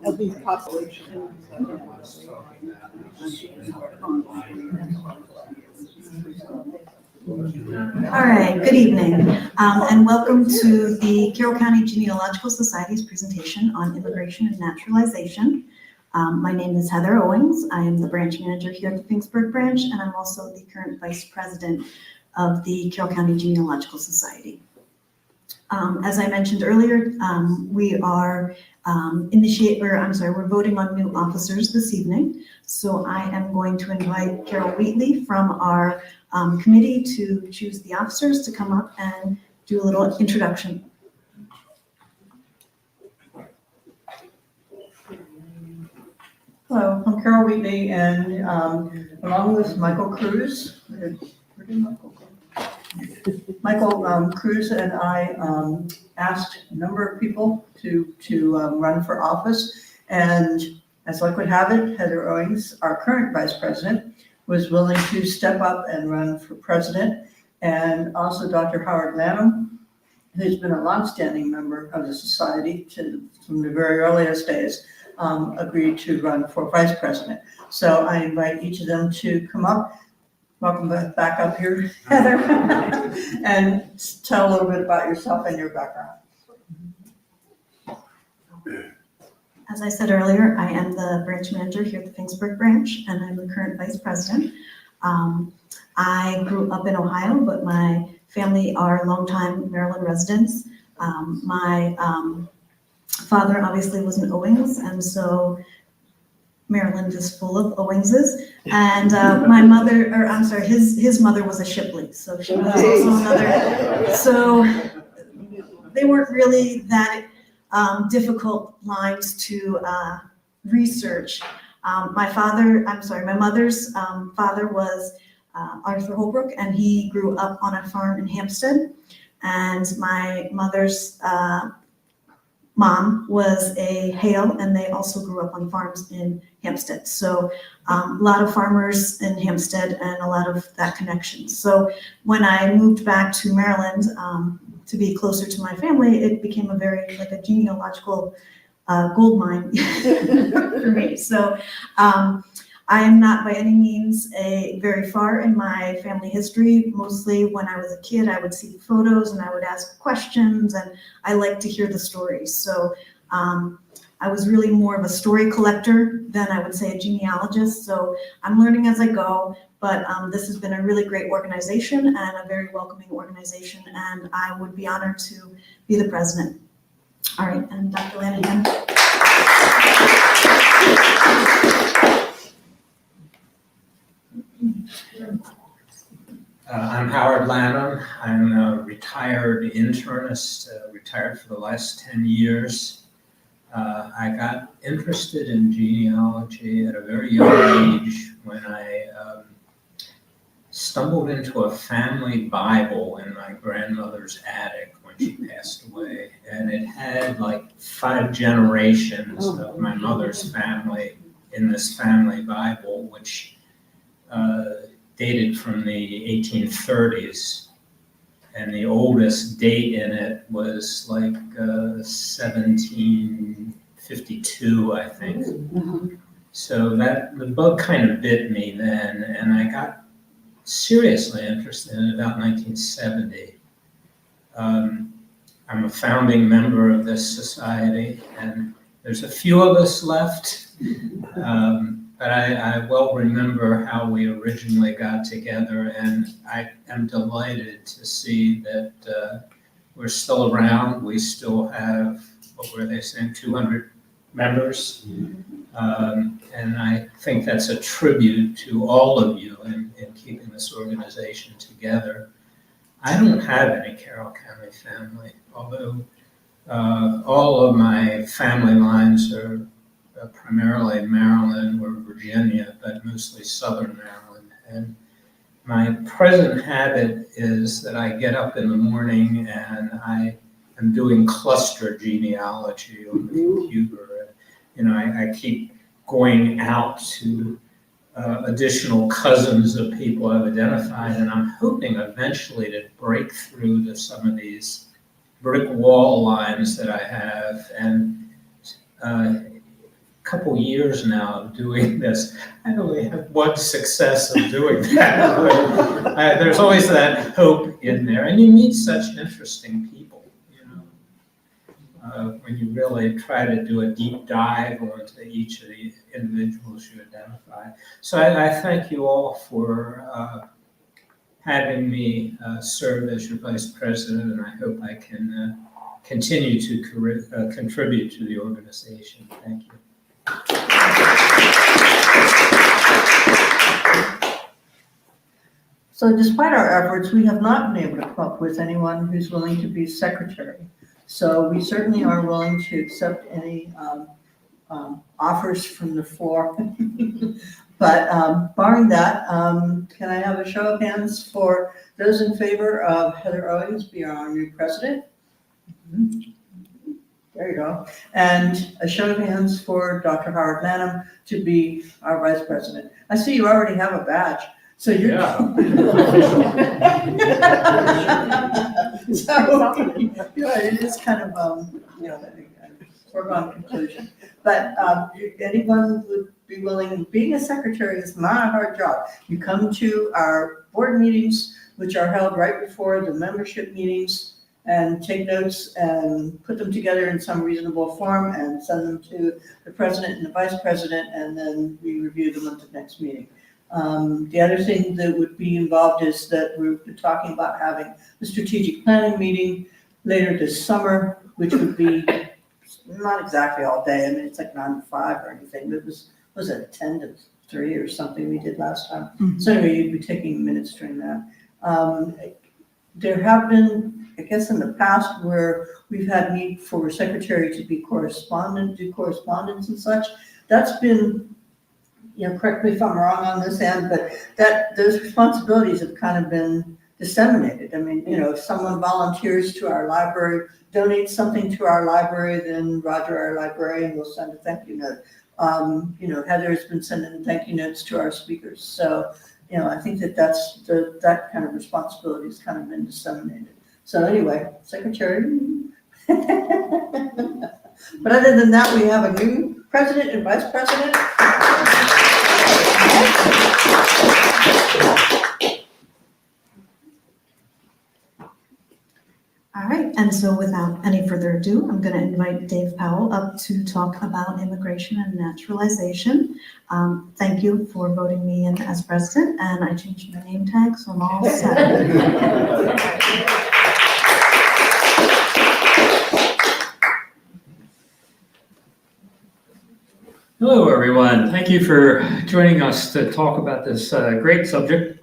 at least possibly. All right, good evening, and welcome to the Carroll County Genealogical Society's presentation on immigration and naturalization. My name is Heather Owings. I am the branch manager here at the Finksburg branch, and I'm also the current vice president of the Carroll County Genealogical Society. As I mentioned earlier, we are we're voting on new officers this evening. So I am going to invite Carol Wheatley from our committee to choose the officers to come up and do a little introduction. Hello, I'm Carol Wheatley, and along with Michael Cruz, Michael Cruz and I asked a number of people to run for office, and as luck would have it, Heather Owings, our current vice president, was willing to step up and run for president, and also Dr. Howard Lanham, who's been a longstanding member of the society from the very earliest days, agreed to run for vice president. So I invite each of them to come up. Welcome back up here, Heather, and tell a little bit about yourself and your background. As I said earlier, I am the branch manager here at the Finksburg branch, and I'm the current vice president. I grew up in Ohio, but my family are longtime Maryland residents. My father obviously was an Owings, and so Maryland is full of Owingses. And his mother was a Shipley, so she was also another. So they weren't really that difficult lines to research. My mother's father was Arthur Holbrook, and he grew up on a farm in Hampstead. And my mother's mom was a Hale, and they also grew up on farms in Hampstead. So a lot of farmers in Hampstead and a lot of that connection. So when I moved back to Maryland to be closer to my family, it became a genealogical gold mine for me. So I am not by any means very far in my family history. Mostly when I was a kid, I would see photos and I would ask questions, and I like to hear the stories. So I was really more of a story collector than I would say a genealogist. So I'm learning as I go, but this has been a really great organization and a very welcoming organization, and I would be honored to be the president. All right, and Dr. Lanigan. I'm Howard Lanham. I'm a retired internist, retired for the last 10 years. I got interested in genealogy at a very young age when I stumbled into a family Bible in my grandmother's attic when she passed away. And it had like 5 generations of my mother's family in this family Bible, which dated from the 1830s, and the oldest date in it was like 1752, I think. Mm-hmm. So the bug kind of bit me then, and I got seriously interested in it about 1970. I'm a founding member of this society, and there's a few of us left. But I well remember how we originally got together, and I am delighted to see that we're still around. We still have, what were they saying, 200 members. And I think that's a tribute to all of you in keeping this organization together. I don't have any Carroll County family, although all of my family lines are primarily Maryland or Virginia, but mostly Southern Maryland. And my present habit is that I get up in the morning and I am doing cluster genealogy on the computer. I keep going out to additional cousins of people I've identified, and I'm hoping eventually to break through to some of these brick wall lines that I have. And couple years now of doing this. I only have one success of doing that. But, there's always that hope in there, and you meet such interesting people, when you really try to do a deep dive onto each of the individuals you identify. So I thank you all for having me serve as your vice president, and I hope I can continue to contribute to the organization. Thank you. So despite our efforts, we have not been able to come up with anyone who's willing to be secretary. So we certainly are willing to accept any offers from the floor. But barring that, can I have a show of hands for those in favor of Heather Owings being our new president? There you go. And a show of hands for Dr. Howard Lanham to be our vice president. I see you already have a badge. So you're. Yeah. So, it is kind of, a foregone conclusion. But anyone would be willing, being a secretary is not a hard job. You come to our board meetings, which are held right before the membership meetings, and take notes and put them together in some reasonable form and send them to the president and the vice president, and then we review them at the next meeting. The other thing that would be involved is that we're talking about having the strategic planning meeting later this summer, which would be not exactly all day. I mean, it's like 9 to 5 or anything, but was it 10 to 3 or something we did last time? Mhm. So anyway, you'd be taking minutes during that. There have been, I guess in the past, where we've had need for secretary to be do correspondence and such. That's been, correct me if I'm wrong on this end, but those responsibilities have kind of been disseminated. I mean, if someone volunteers to our library, donates something to our library, then Roger, our librarian, will send a thank you note. Heather's been sending thank you notes to our speakers. So, I think that kind of responsibility has kind of been disseminated. So anyway, secretary. But other than that, we have a new president and vice president. All right, and so without any further ado, I'm going to invite Dave Powell up to talk about immigration and naturalization. Thank you for voting me in as president, and I changed my name tag, so I'm all set. Hello, everyone. Thank you for joining us to talk about this great subject.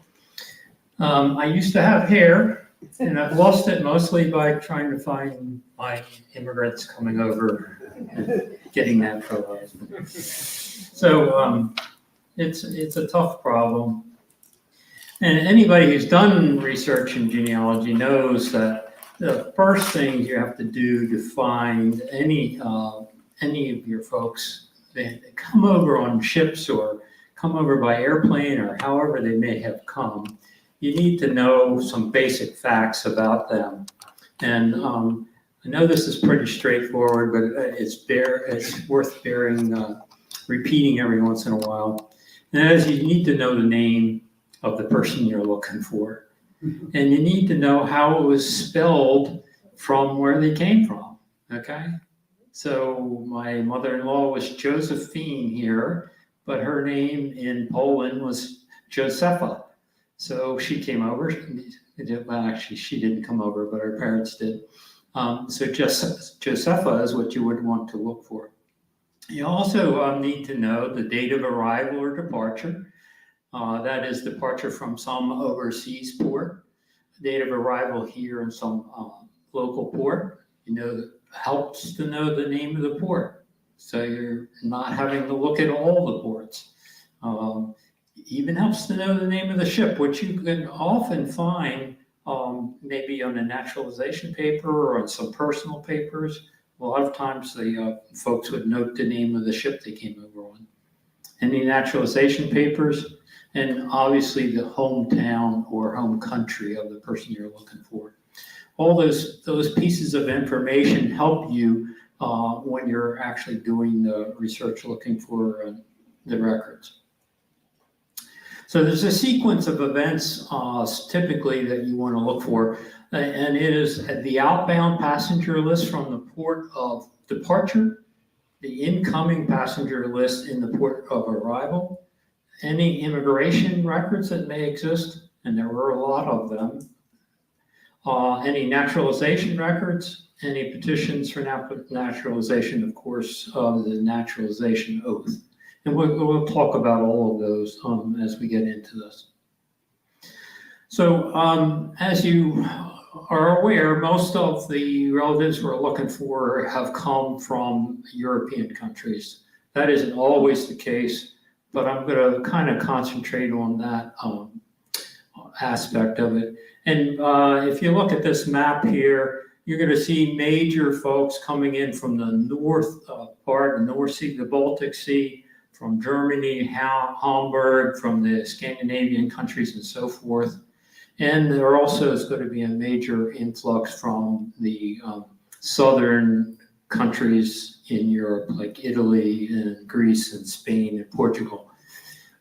I used to have hair, and I've lost it mostly by trying to find my immigrants coming over and getting that photo. So it's a tough problem. And anybody who's done research in genealogy knows that the first thing you have to do to find any of your folks that come over on ships or come over by airplane or however they may have come, you need to know some basic facts about them. And I know this is pretty straightforward, but it's worth repeating every once in a while. And that is, you need to know the name of the person you're looking for. And you need to know how it was spelled from where they came from, okay? So my mother-in-law was Josephine here, but her name in Poland was Josefa. So she came over. Well, actually, she didn't come over, but her parents did. So Josefa is what you would want to look for. You also need to know the date of arrival or departure. That is departure from some overseas port. Date of arrival here in some local port. Helps to know the name of the port. So you're not having to look at all the ports. Even helps to know the name of the ship, which you can often find maybe on a naturalization paper or on some personal papers. A lot of times the folks would note the name of the ship they came over on. Any naturalization papers, and obviously the hometown or home country of the person you're looking for. All those pieces of information help you when you're actually doing the research looking for the records. So there's a sequence of events typically that you want to look for, and it is the outbound passenger list from the port of departure, the incoming passenger list in the port of arrival, any immigration records that may exist, and there were a lot of them, any naturalization records, any petitions for naturalization, of course, the naturalization oath. And we'll talk about all of those as we get into this. So as you are aware, most of the relatives we're looking for have come from European countries. That isn't always the case, but I'm going to kind of concentrate on that aspect of it. And if you look at this map here, you're going to see major folks coming in from the north part, the North Sea, the Baltic Sea, from Germany, Hamburg, from the Scandinavian countries and so forth. And there also is going to be a major influx from the southern countries in Europe, like Italy and Greece and Spain and Portugal.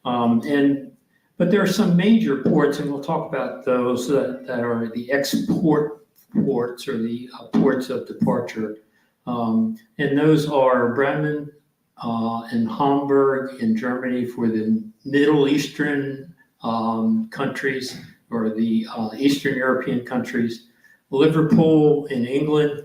But there are some major ports, and we'll talk about those that are the export ports or the ports of departure. And those are Bremen and Hamburg in Germany for the Middle Eastern countries, or the Eastern European countries, Liverpool in England.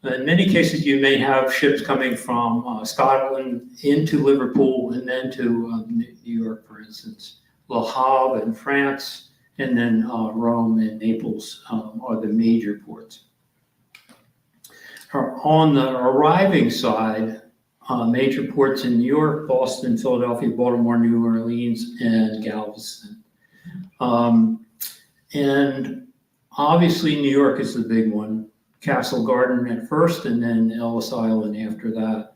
In many cases, you may have ships coming from Scotland into Liverpool and then to New York, for instance. Le Havre in France, and then Rome and Naples are the major ports. On the arriving side, major ports in New York, Boston, Philadelphia, Baltimore, New Orleans, and Galveston. And obviously New York is the big one. Castle Garden at first, and then Ellis Island after that.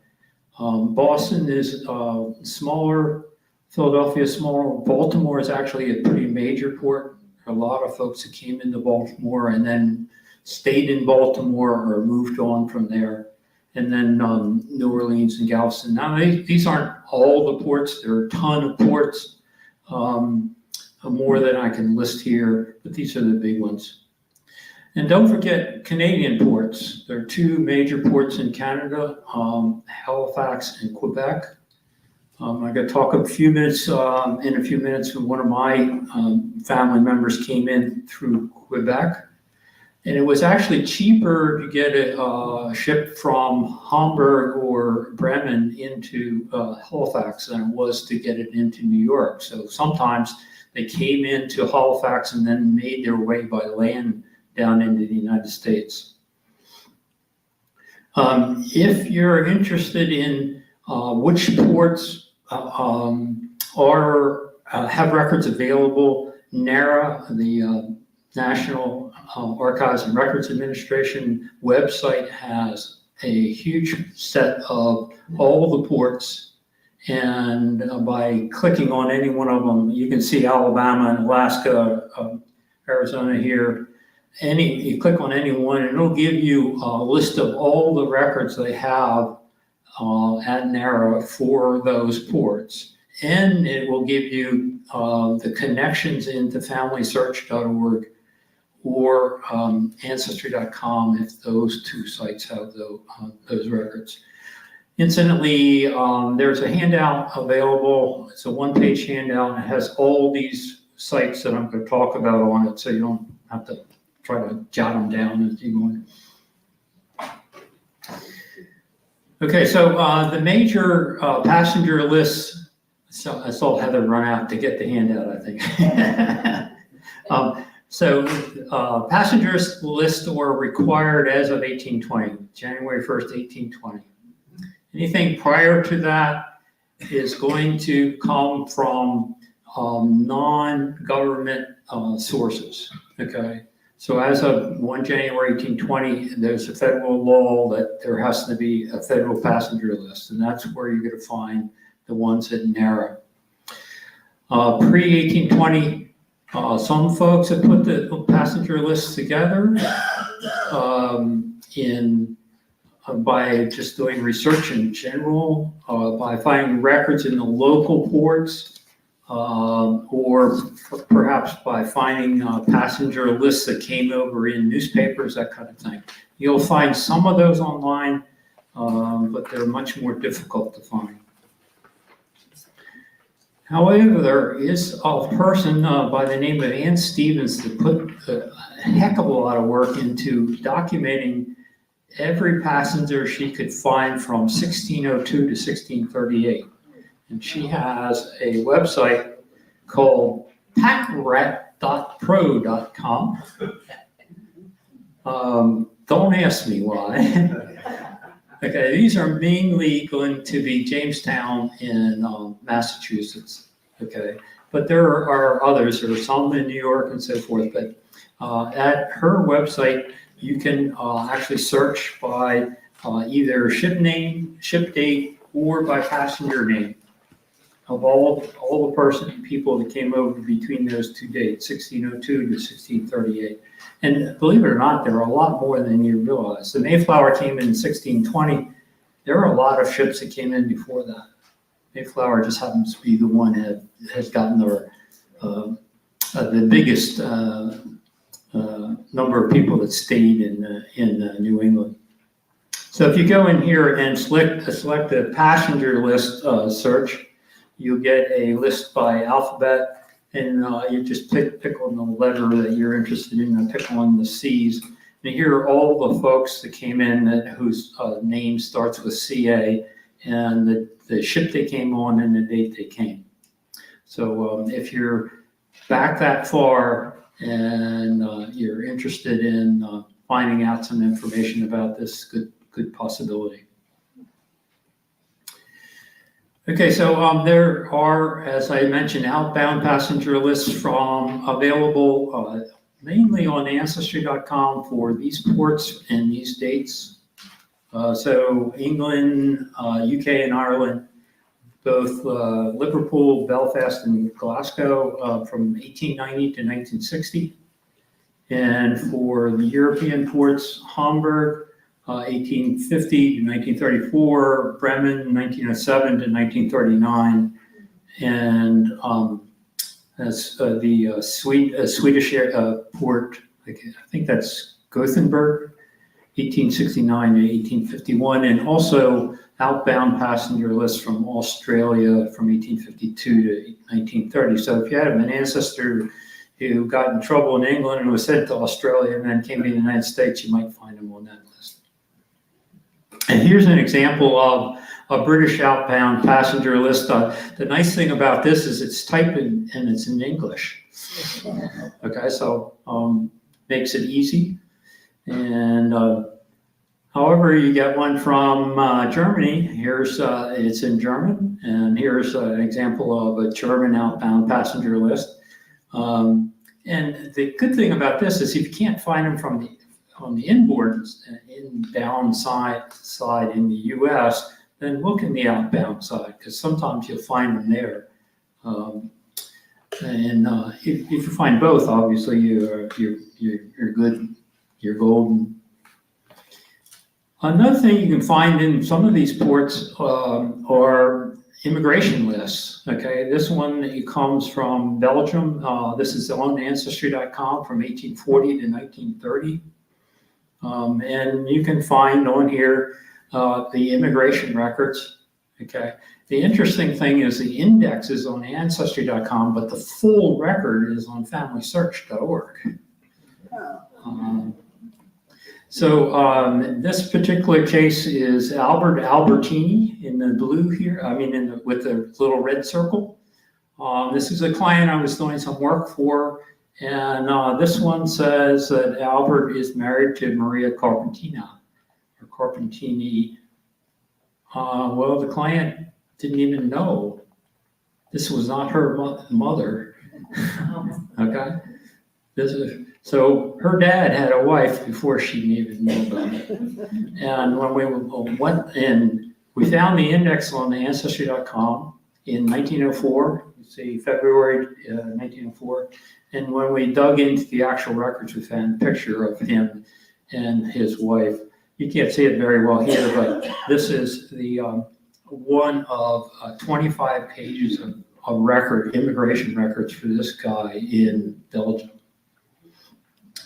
Boston is smaller, Philadelphia is smaller. Baltimore is actually a pretty major port. There are a lot of folks that came into Baltimore and then stayed in Baltimore or moved on from there. And then New Orleans and Galveston. Now, these aren't all the ports. There are a ton of ports, more than I can list here, but these are the big ones. And don't forget Canadian ports. There are two major ports in Canada, Halifax and Quebec. I'm going to talk in a few minutes when one of my family members came in through Quebec. And it was actually cheaper to get a ship from Hamburg or Bremen into Halifax than it was to get it into New York. So sometimes they came into Halifax and then made their way by land down into the United States. If you're interested in which ports have records available, NARA, the National Archives and Records Administration website, has a huge set of all the ports, and by clicking on any one of them, you can see Alabama and Alaska, Arizona here. You click on any one, and it'll give you a list of all the records they have at NARA for those ports. And it will give you the connections into FamilySearch.org or Ancestry.com if those two sites have those records. Incidentally, there's a handout available. It's a one-page handout, and it has all these sites that I'm going to talk about on it, so you don't have to try to jot them down as you go in. Okay, so the major passenger lists, so I saw Heather run out to get the handout, I think. Passengers lists were required as of 1820, January 1st, 1820. Anything prior to that is going to come from non-government sources, okay? So as of 1 January 1820, there's a federal law that there has to be a federal passenger list, and that's where you're going to find the ones at NARA. Pre-1820, some folks have put the passenger lists together in by just doing research in general, by finding records in the local ports, or perhaps by finding passenger lists that came over in newspapers, that kind of thing. You'll find some of those online, but they're much more difficult to find. However, there is a person by the name of Ann Stevens that put a heck of a lot of work into documenting every passenger she could find from 1602 to 1638. And she has a website called packrat.pro.com. Don't ask me why. Okay, these are mainly going to be Jamestown in Massachusetts. Okay, but there are others. There are some in New York and so forth. But at her website, you can actually search by either ship name, ship date, or by passenger name of all the people that came over between those two dates, 1602 to 1638. And believe it or not, there are a lot more than you realize. The Mayflower came in 1620. There were a lot of ships that came in before that. Mayflower just happens to be the one that has gotten the biggest number of people that stayed in New England. So if you go in here and select the passenger list search, you'll get a list by alphabet. And you just pick on the letter that you're interested in, and pick on the C's. And here are all the folks that came in whose name starts with CA, and the ship they came on and the date they came. So if you're back that far and you're interested in finding out some information about this, good possibility. Okay, so there are, as I mentioned, outbound passenger lists available mainly on Ancestry.com for these ports and these dates. So England, UK, and Ireland, both Liverpool, Belfast, and Glasgow from 1890 to 1960. And for the European ports, Hamburg, 1850 to 1934, Bremen, 1907 to 1939, and that's the Swedish port, I think that's Gothenburg, 1869 to 1851, and also outbound passenger lists from Australia from 1852 to 1930. So if you had an ancestor who got in trouble in England and was sent to Australia and then came to the United States, you might find him on that list. And here's an example of a British outbound passenger list. The nice thing about this is it's typed and it's in English. Okay, so makes it easy. And however, you get one from Germany. Here's it's in German, and here's an example of a German outbound passenger list. And the good thing about this is if you can't find them on the inbound side in the U.S., then look in the outbound side, because sometimes you'll find them there. If you find both, obviously you're good, you're golden. Another thing you can find in some of these ports are immigration lists. Okay, this one comes from Belgium. This is on Ancestry.com from 1840 to 1930. And you can find on here the immigration records. Okay, the interesting thing is the index is on Ancestry.com, but the full record is on FamilySearch.org. This particular case is Albert Albertini in the blue here. I mean, with the little red circle. This is a client I was doing some work for, and this one says that Albert is married to Maria Carpentina, or Carpentini. Well, the client didn't even know this was not her mother. Okay, so her dad had a wife before she even knew about it. And when we went in, we found the index on the Ancestry.com in 1904, see February 1904. And when we dug into the actual records, we found a picture of him and his wife. you can't see it very well here, but this is the one of 25 pages of record, immigration records for this guy in Belgium.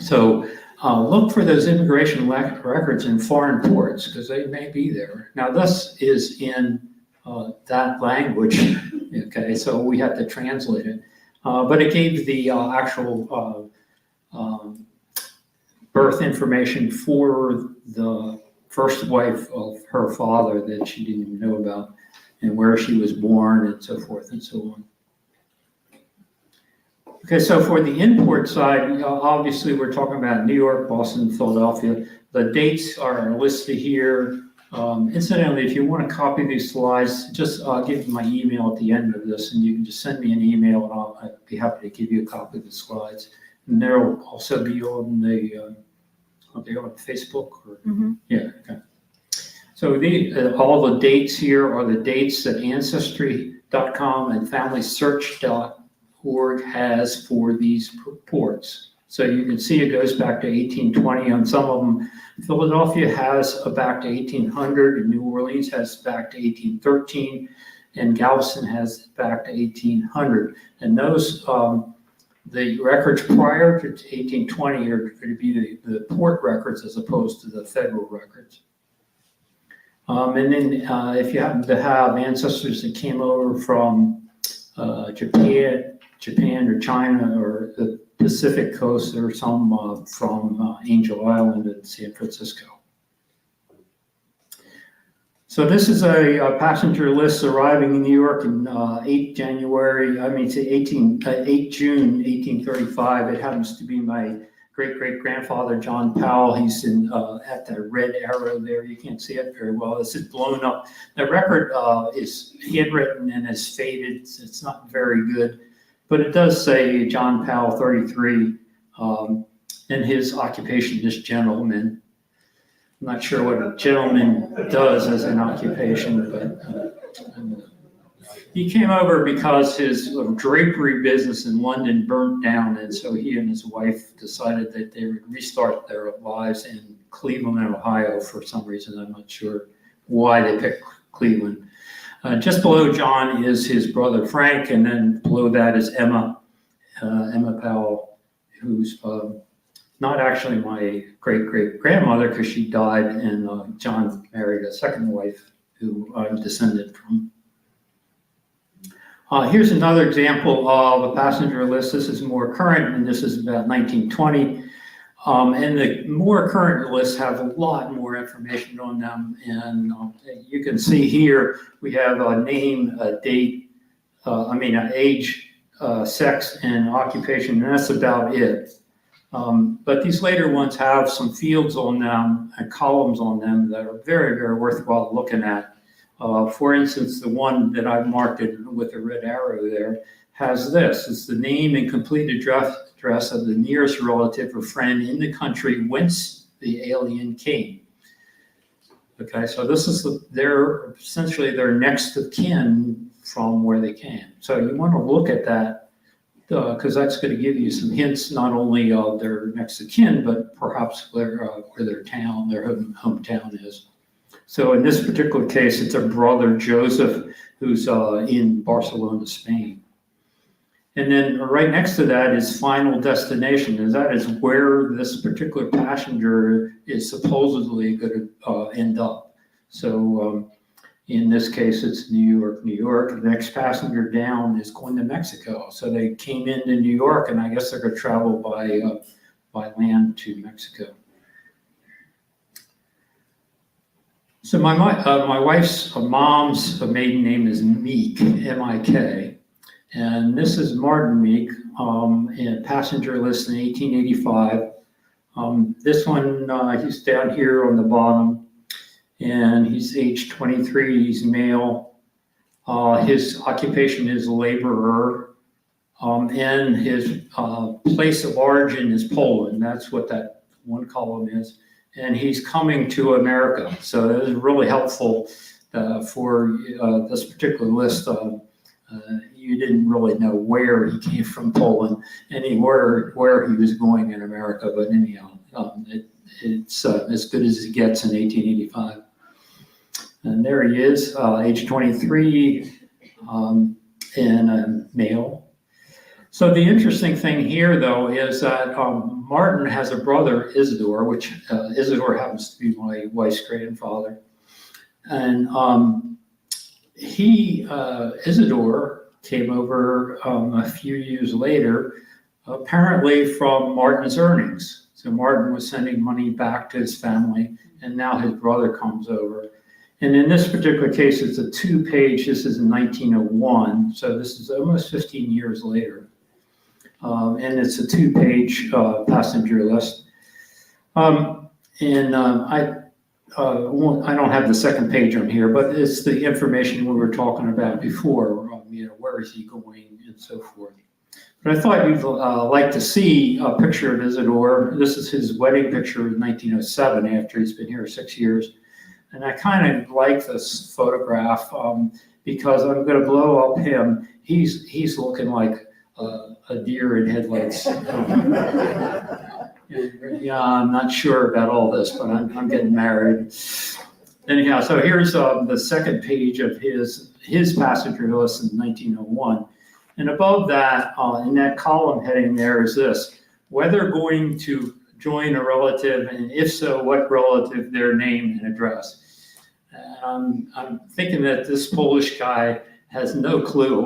So look for those immigration records in foreign ports because they may be there. Now this is in that language, okay, so we have to translate it. But it gave the actual birth information for the first wife of her father that she didn't even know about, and where she was born and so forth and so on. Okay, so for the import side, obviously we're talking about New York, Boston, Philadelphia. The dates are listed here. Incidentally, if you want to copy these slides, just give me my email at the end of this, and you can just send me an email, and I'd be happy to give you a copy of the slides. And they'll also be on the on Facebook. Or, yeah, okay. So all the dates here are the dates that Ancestry.com and FamilySearch.org has for these ports. So you can see it goes back to 1820 on some of them. Philadelphia has back to 1800, and New Orleans has back to 1813, and Galveston has back to 1800. And those, the records prior to 1820 are going to be the port records as opposed to the federal records. And then if you happen to have ancestors that came over from Japan or China or the Pacific coast, there are some from Angel Island and San Francisco. So this is a passenger list arriving in New York in 8 June 1835. It happens to be my great-great-grandfather, John Powell. He's in at the red arrow there. You can't see it very well. This is blown up. The record is handwritten and is faded. It's not very good. But it does say John Powell, 33, and his occupation, this gentleman. I'm not sure what a gentleman does as an occupation, but he came over because his drapery business in London burnt down, and so he and his wife decided that they would restart their lives in Cleveland, Ohio, for some reason. I'm not sure why they picked Cleveland. Just below John is his brother Frank, and then below that is Emma Powell, who's not actually my great-great-grandmother because she died, and John married a second wife who I'm descended from. Here's another example of a passenger list. This is more current, and this is about 1920. And the more current lists have a lot more information on them. And you can see here, we have a name, a date, age, sex, and occupation, and that's about it. But these later ones have some fields on them and columns on them that are very, very worthwhile looking at. For instance, the one that I've marked it with a red arrow there has this. It's the name and complete address of the nearest relative or friend in the country whence the alien came. Okay, so this is essentially their next of kin from where they came. So you want to look at that because that's going to give you some hints, not only of their next of kin, but perhaps where their town, their hometown is. So in this particular case, it's a brother, Joseph, who's in Barcelona, Spain. And then right next to that is final destination, and that is where this particular passenger is supposedly going to end up. So in this case, it's New York, New York. The next passenger down is going to Mexico. So they came into New York, and I guess they're going to travel by land to Mexico. So my wife's mom's maiden name is Meek, M-I-K. And this is Martin Meek, in passenger list in 1885. This one, he's down here on the bottom, and he's age 23, he's male. His occupation is laborer, and his place of origin is Poland. That's what that one column is. And he's coming to America. So that is really helpful for this particular list. You didn't really know where he came from Poland, where he was going in America, but anyhow, it's as good as it gets in 1885. And there he is, age 23, and a male. So the interesting thing here, though, is that Martin has a brother, Isidore, which Isidore happens to be my wife's grandfather. And Isidore came over a few years later, apparently from Martin's earnings. So Martin was sending money back to his family, and now his brother comes over. And in this particular case, it's a 2-page, this is in 1901, so this is almost 15 years later. And it's a 2-page passenger list. I don't have the second page on here, but it's the information we were talking about before, where is he going and so forth. But I thought you'd like to see a picture of Isidore. This is his wedding picture in 1907 after he's been here 6 years. And I kind of like this photograph because I'm going to blow up him. He's looking like a deer in headlights. Yeah, I'm not sure about all this, but I'm getting married. Anyhow, so here's the second page of his passenger list in 1901. And above that, in that column heading there is this: whether going to join a relative, and if so, what relative, their name and address. I'm thinking that this Polish guy has no clue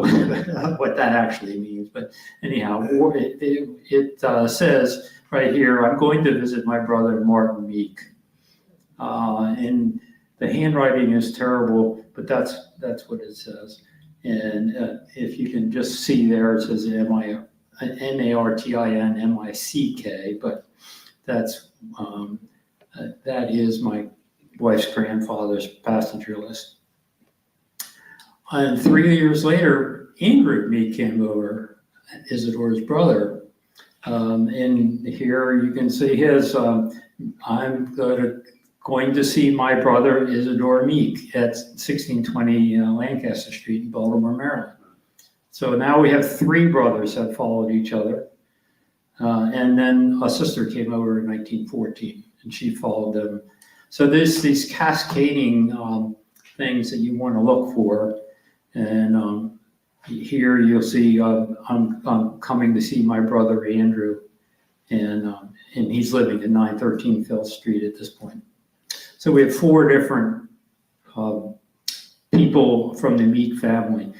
what that actually means. But anyhow, it says right here, I'm going to visit my brother Martin Meek. And the handwriting is terrible, but that's what it says. And if you can just see there, it says Martin Mick, but that is my wife's grandfather's passenger list. And 3 years later, Andrew Meek came over, Isidore's brother. And here you can see his, I'm going to see my brother Isidore Meek at 1620 Lancaster Street in Baltimore, Maryland. So now we have 3 brothers that followed each other. And then a sister came over in 1914 and she followed them. So there's these cascading things that you want to look for. And here you'll see I'm coming to see my brother Andrew, and he's living at 913 Phil Street at this point. So we have 4 different people from the Meek family.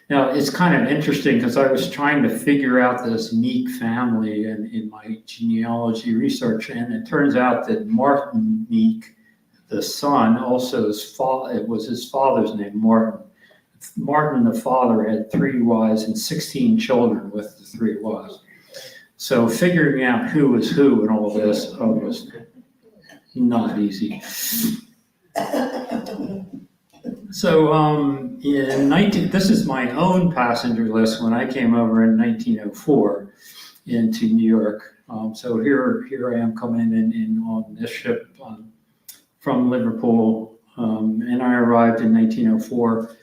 Now it's kind of interesting because I was trying to figure out this Meek family in my genealogy research, and it turns out that Martin Meek, the son, also it was his father's name, Martin. Martin, the father, had 3 wives and 16 children with the 3 wives. So figuring out who was who and all this was not easy. So this is my own passenger list when I came over in 1904 into New York. So here I am coming in on this ship from Liverpool, and I arrived in 1904.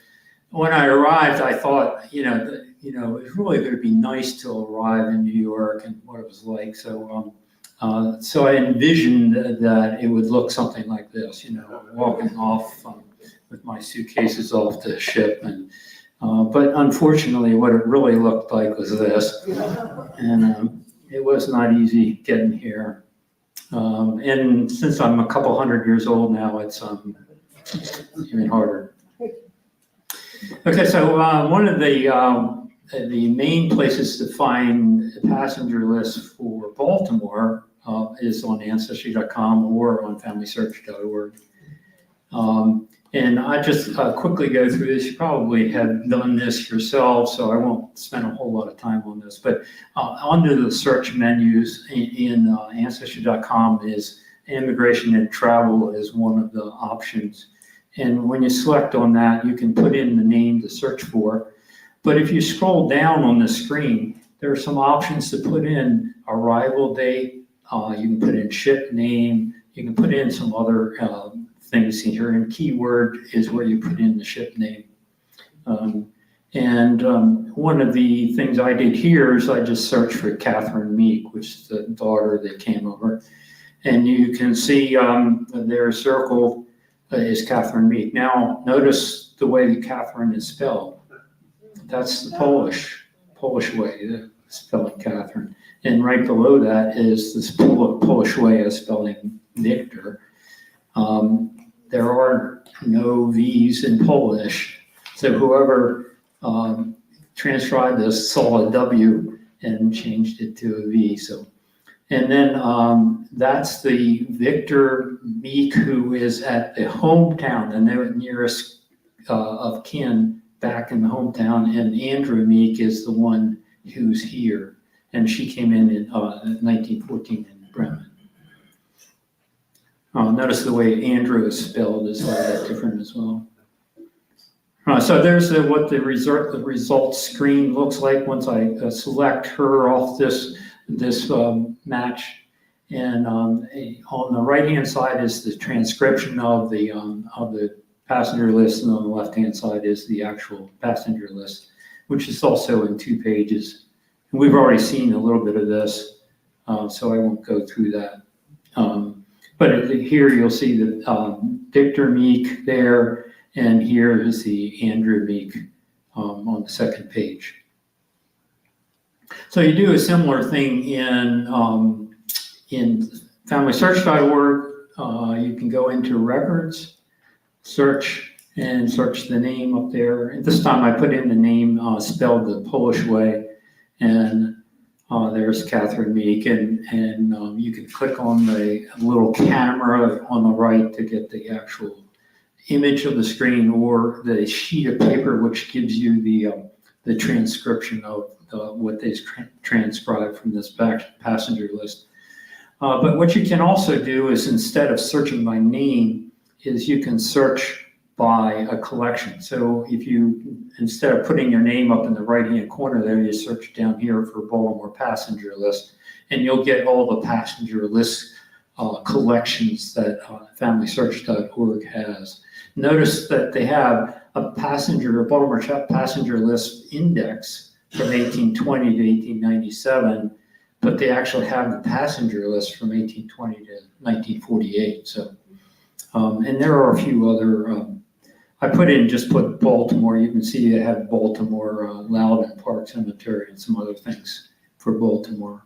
When I arrived, I thought, it was really going to be nice to arrive in New York and what it was like. So I envisioned that it would look something like this, walking off with my suitcases off the ship. But unfortunately, what it really looked like was this. And it was not easy getting here. And since I'm a couple hundred years old now, it's even harder. Okay, so one of the main places to find a passenger list for Baltimore is on Ancestry.com or on FamilySearch.org. And I just quickly go through this. You probably have done this yourself, so I won't spend a whole lot of time on this. But under the search menus in Ancestry.com is immigration and travel is one of the options. And when you select on that, you can put in the name to search for. But if you scroll down on the screen, there are some options to put in arrival date. You can put in ship name. You can put in some other things here. And keyword is where you put in the ship name. One of the things I did here is I just searched for Catherine Meek, which is the daughter that came over. And you can see their circle is Catherine Meek. Now, notice the way that Catherine is spelled. That's the Polish way of spelling Catherine. And right below that is this Polish way of spelling Victor. There are no V's in Polish, so whoever transcribed this saw a W and changed it to a V. So, and then that's the Victor Meek, who is at the hometown, the nearest of kin back in the hometown, and Andrew Meek is the one who's here, and she came in 1914 in Bremen. Notice the way Andrew is spelled is a little bit different as well. So there's what the results screen looks like once I select her off this match. And on the right-hand side is the transcription of the passenger list, and on the left-hand side is the actual passenger list, which is also in 2 pages. And we've already seen a little bit of this, so I won't go through that. But here you'll see the Victor Meek there, and here is the Andrew Meek on the 2nd page. So you do a similar thing in FamilySearch.org. You can go into records, search, and search the name up there. And this time I put in the name spelled the Polish way, and there's Catherine Meek, and you can click on the little camera on the right to get the actual image of the screen, or the sheet of paper which gives you the transcription of what they transcribed from this passenger list. But what you can also do is, instead of searching by name, is you can search by a collection. So if you, instead of putting your name up in the right-hand corner there, you search down here for Baltimore passenger list, and you'll get all the passenger list collections that FamilySearch.org has. Notice that they have a Baltimore passenger list index from 1820 to 1897, but they actually have the passenger list from 1820 to 1948. So, and there are a few other. I just put Baltimore. You can see they have Baltimore, Loudon Park Cemetery, and some other things for Baltimore.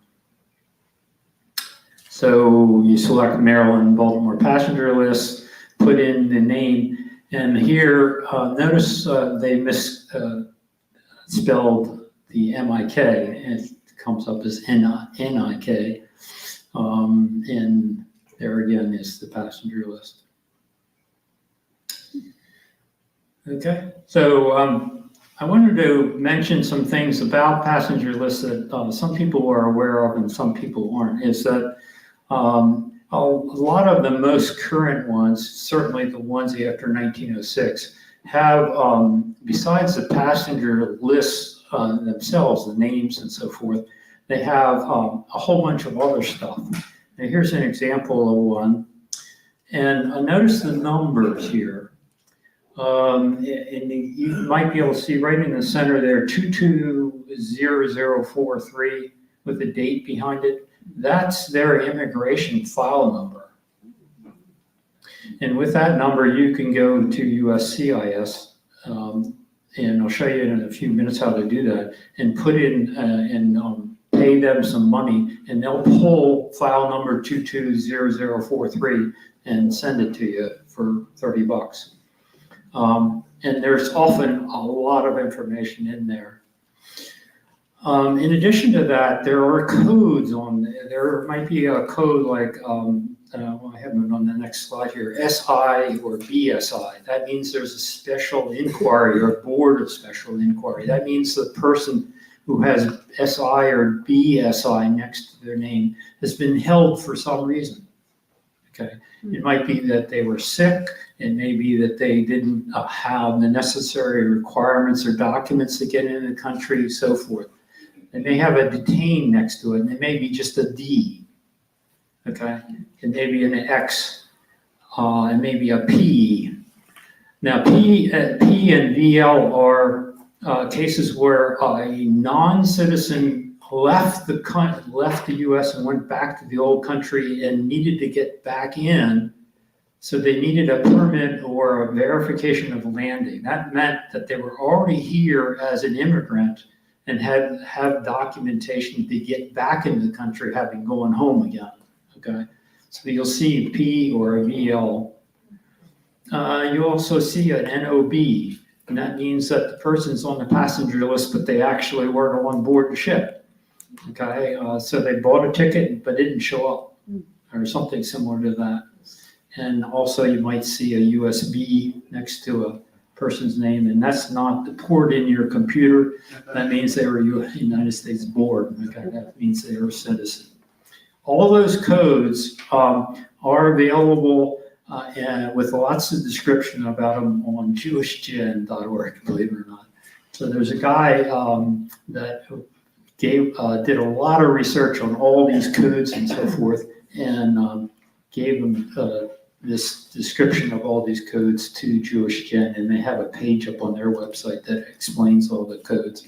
So you select Maryland Baltimore passenger list, put in the name, and here notice they misspelled the M-I-K, and it comes up as N-I-K, and there again is the passenger list. Okay, so I wanted to mention some things about passenger lists that some people are aware of and some people aren't. Is that a lot of the most current ones, certainly the ones after 1906, have, besides the passenger lists themselves, the names and so forth, they have a whole bunch of other stuff. Now here's an example of one, and notice the numbers here. And you might be able to see right in the center there, 220043 with the date behind it. That's their immigration file number. And with that number, you can go to USCIS, and I'll show you in a few minutes how to do that, and put in and pay them some money, and they'll pull file number 220043 and send it to you for $30. And there's often a lot of information in there. In addition to that, there are codes on there. There might be a code like, I have it on the next slide here, SI or BSI. That means there's a special inquiry or board of special inquiry. That means the person who has SI or BSI next to their name has been held for some reason. Okay, it might be that they were sick. It may be that they didn't have the necessary requirements or documents to get into the country, so forth. They may have a detained next to it, and it may be just a D. Okay, it may be an X, and maybe a P. Now, P and VL are cases where a non-citizen left the U.S. and went back to the old country and needed to get back in. So they needed a permit or a verification of landing. That meant that they were already here as an immigrant and had have documentation to get back into the country, having gone home again. Okay, so you'll see P or a VL. You also see an NOB, and that means that the person's on the passenger list, but they actually weren't on board the ship. Okay, so they bought a ticket but didn't show up, or something similar to that. And also you might see a USB next to a person's name, and that's not the port in your computer. That means they were United States born. Okay, that means they are a citizen. All those codes are available with lots of description about them on jewishgen.org, believe it or not. So there's a guy that did a lot of research on all these codes and so forth, and gave them this description of all these codes to Jewish Gen, and they have a page up on their website that explains all the codes.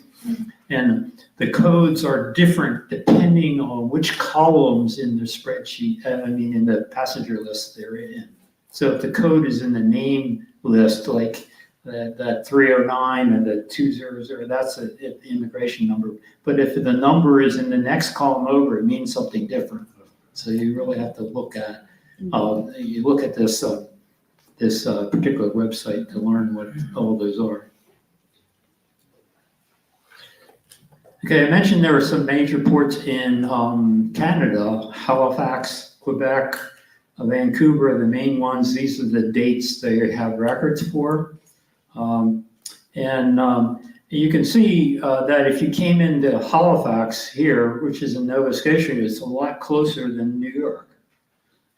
And the codes are different depending on which columns in the spreadsheet, in the passenger list they're in. So if the code is in the name list, like that 309 and the 200, that's an immigration number. But if the number is in the next column over, it means something different. So you really have to look at you look at this particular website to learn what all those are. Okay, I mentioned there are some major ports in Canada: Halifax, Quebec, Vancouver are the main ones. These are the dates they have records for. You can see that if you came into Halifax here, which is in Nova Scotia, it's a lot closer than New York.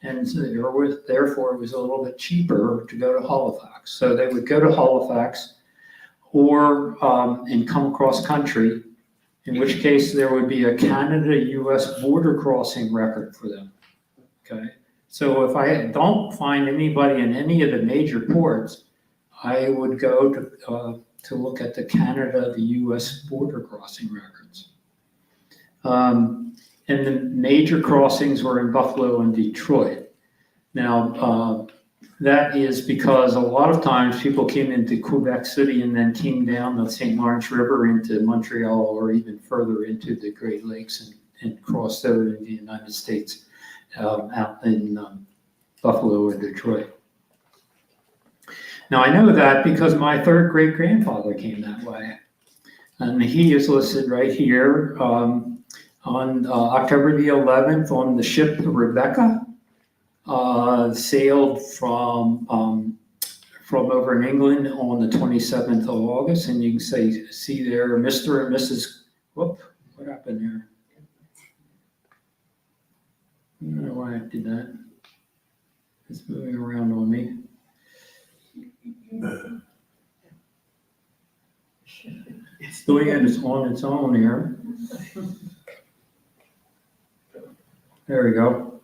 And so therefore, it was a little bit cheaper to go to Halifax. So they would go to Halifax or and come across country, in which case there would be a Canada-US border crossing record for them. Okay. So if I don't find anybody in any of the major ports, I would go to look at the Canada, the US border crossing records. And the major crossings were in Buffalo and Detroit. Now, that is because a lot of times people came into Quebec City and then came down the St. Lawrence River into Montreal or even further into the Great Lakes and crossed over to the United States out in Buffalo and Detroit. Now, I know that because my third great-grandfather came that way. And he is listed right here on October the 11th on the ship Rebecca, sailed from over in England on the 27th of August. And you can see there Mr. and Mrs. Whoop, what happened there? I don't know why I did that. It's moving around on me. It's doing it on its own here. There we go.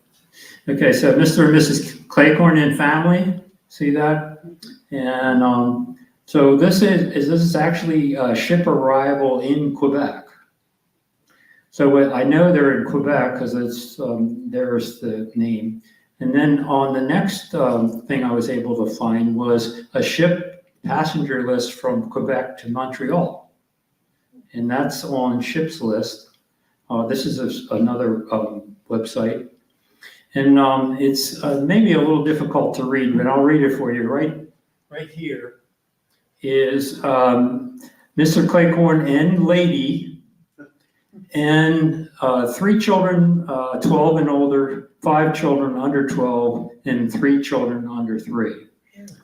Okay, so Mr. and Mrs. Claycorn and family, see that? And so this is actually a ship arrival in Quebec. So I know they're in Quebec because it's there's the name. And then on the next thing I was able to find was a ship passenger list from Quebec to Montreal. And that's on ship's list. This is another website. And it's maybe a little difficult to read, but I'll read it for you. Right here is Mr. Claycorn and lady, and 3 children, 12 and older, 5 children under 12, and 3 children under 3.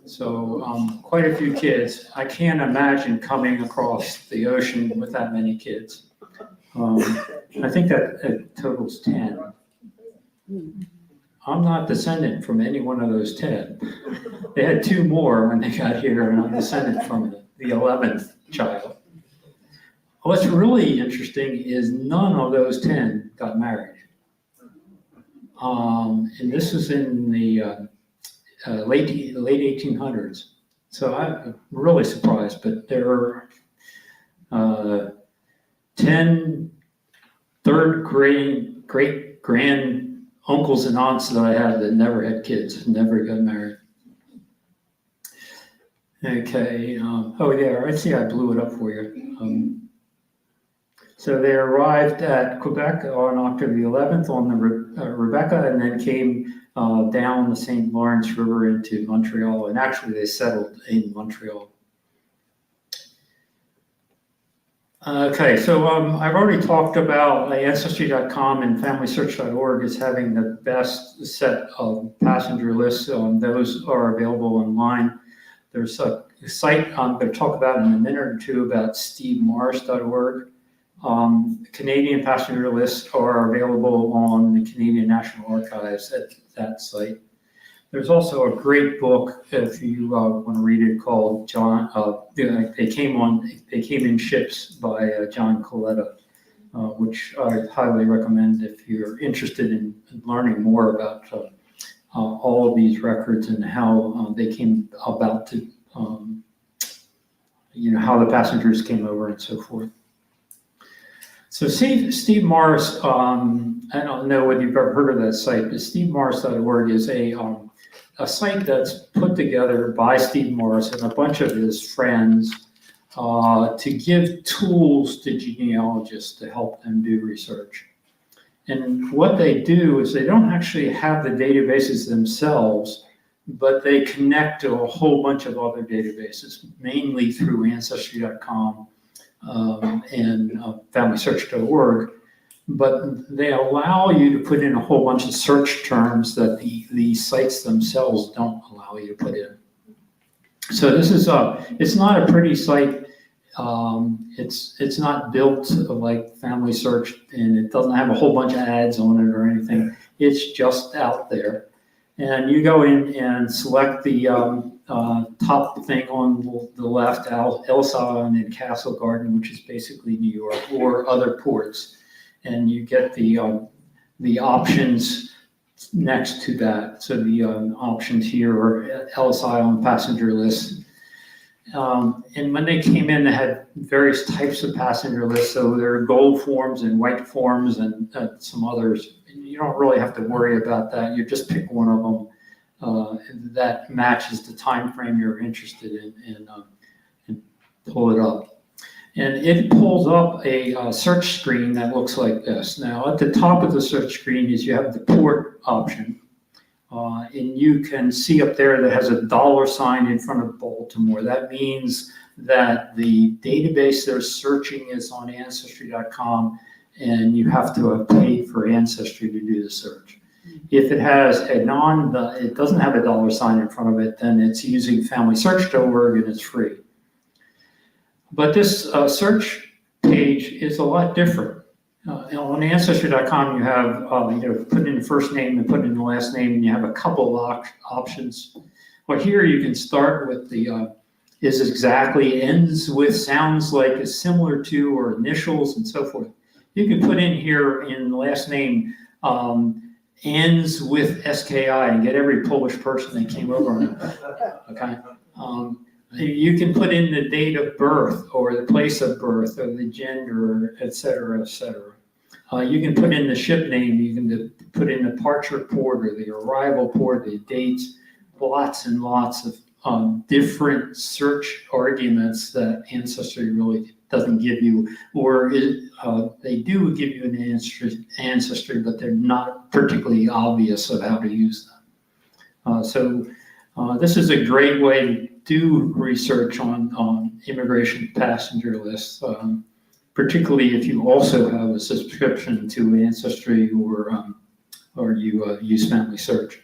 So quite a few kids. I can't imagine coming across the ocean with that many kids. I think that it totals 10. I'm not descendant from any one of those 10. They had 2 more when they got here, and I'm descendant from the 11th child. What's really interesting is none of those 10 got married. And this was in the late 1800s. So I'm really surprised, but there are 10 third great grand uncles and aunts that I have that never had kids, never got married. Okay, oh yeah, I see I blew it up for you. So they arrived at Quebec on October the 11th on the Rebecca, and then came down the St. Lawrence River into Montreal, and actually they settled in Montreal. Okay, so I've already talked about Ancestry.com and FamilySearch.org as having the best set of passenger lists. Those are available online. There's a site I'm going to talk about in a minute or two about SteveMorris.org. Canadian passenger lists are available on the Canadian National Archives at that site. There's also a great book, if you want to read it, called John. They came in ships by John Coletta, which I highly recommend if you're interested in learning more about all of these records and how they came about to, how the passengers came over and so forth. So Steve Morris, I don't know whether you've ever heard of that site, but SteveMorris.org is a site that's put together by Steve Morris and a bunch of his friends to give tools to genealogists to help them do research. And what they do is they don't actually have the databases themselves, but they connect to a whole bunch of other databases, mainly through Ancestry.com and FamilySearch.org. But they allow you to put in a whole bunch of search terms that the sites themselves don't allow you to put in. So this is it's not a pretty site. It's not built like Family Search, and it doesn't have a whole bunch of ads on it or anything. It's just out there. And you go in and select the top thing on the left, Ellis Island and Castle Garden, which is basically New York, or other ports. And you get the options next to that. So the options here are Ellis Island passenger list. And when they came in, they had various types of passenger lists. So there are gold forms and white forms and some others. You don't really have to worry about that. You just pick one of them that matches the time frame you're interested in and pull it up. And it pulls up a search screen that looks like this. Now, at the top of the search screen is you have the port option. And you can see up there that has a $ in front of Baltimore. That means that the database they're searching is on Ancestry.com, and you have to have paid for Ancestry to do the search. If it has it doesn't have a $ in front of it, then it's using FamilySearch.org and it's free. But this search page is a lot different. On Ancestry.com, you have put in the first name and put in the last name, and you have a couple of options. Well, here you can start with the is exactly, ends with, sounds like, is similar to, or initials, and so forth. You can put in here in the last name ends with SKI and get every Polish person that came over. Okay. You can put in the date of birth or the place of birth or the gender, et cetera, et cetera. You can put in the ship name. You can put in the departure port or the arrival port, the dates, lots and lots of different search arguments that Ancestry really doesn't give you, or they do give you an Ancestry, but they're not particularly obvious of how to use them. So this is a great way to do research on immigration passenger lists, particularly if you also have a subscription to Ancestry or you use Family Search.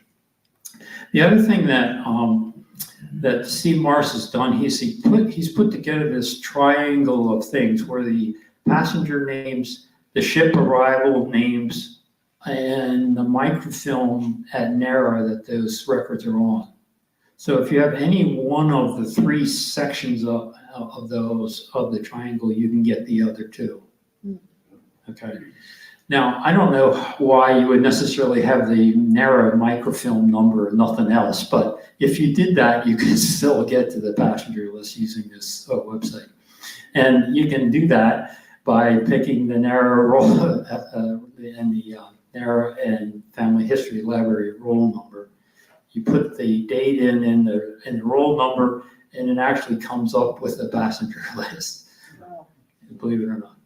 The other thing that Steve Morris has done, he's put together this triangle of things where the passenger names, the ship arrival names, and the microfilm at NARA that those records are on. So if you have any one of the three sections of the triangle, you can get the other two. Okay. Now, I don't know why you would necessarily have the NARA microfilm number and nothing else, but if you did that, you could still get to the passenger list using this website. And you can do that. by picking the narrow roll and the narrow and family history library roll number. You put the date in the roll number, and it actually comes up with a passenger list, believe it or not.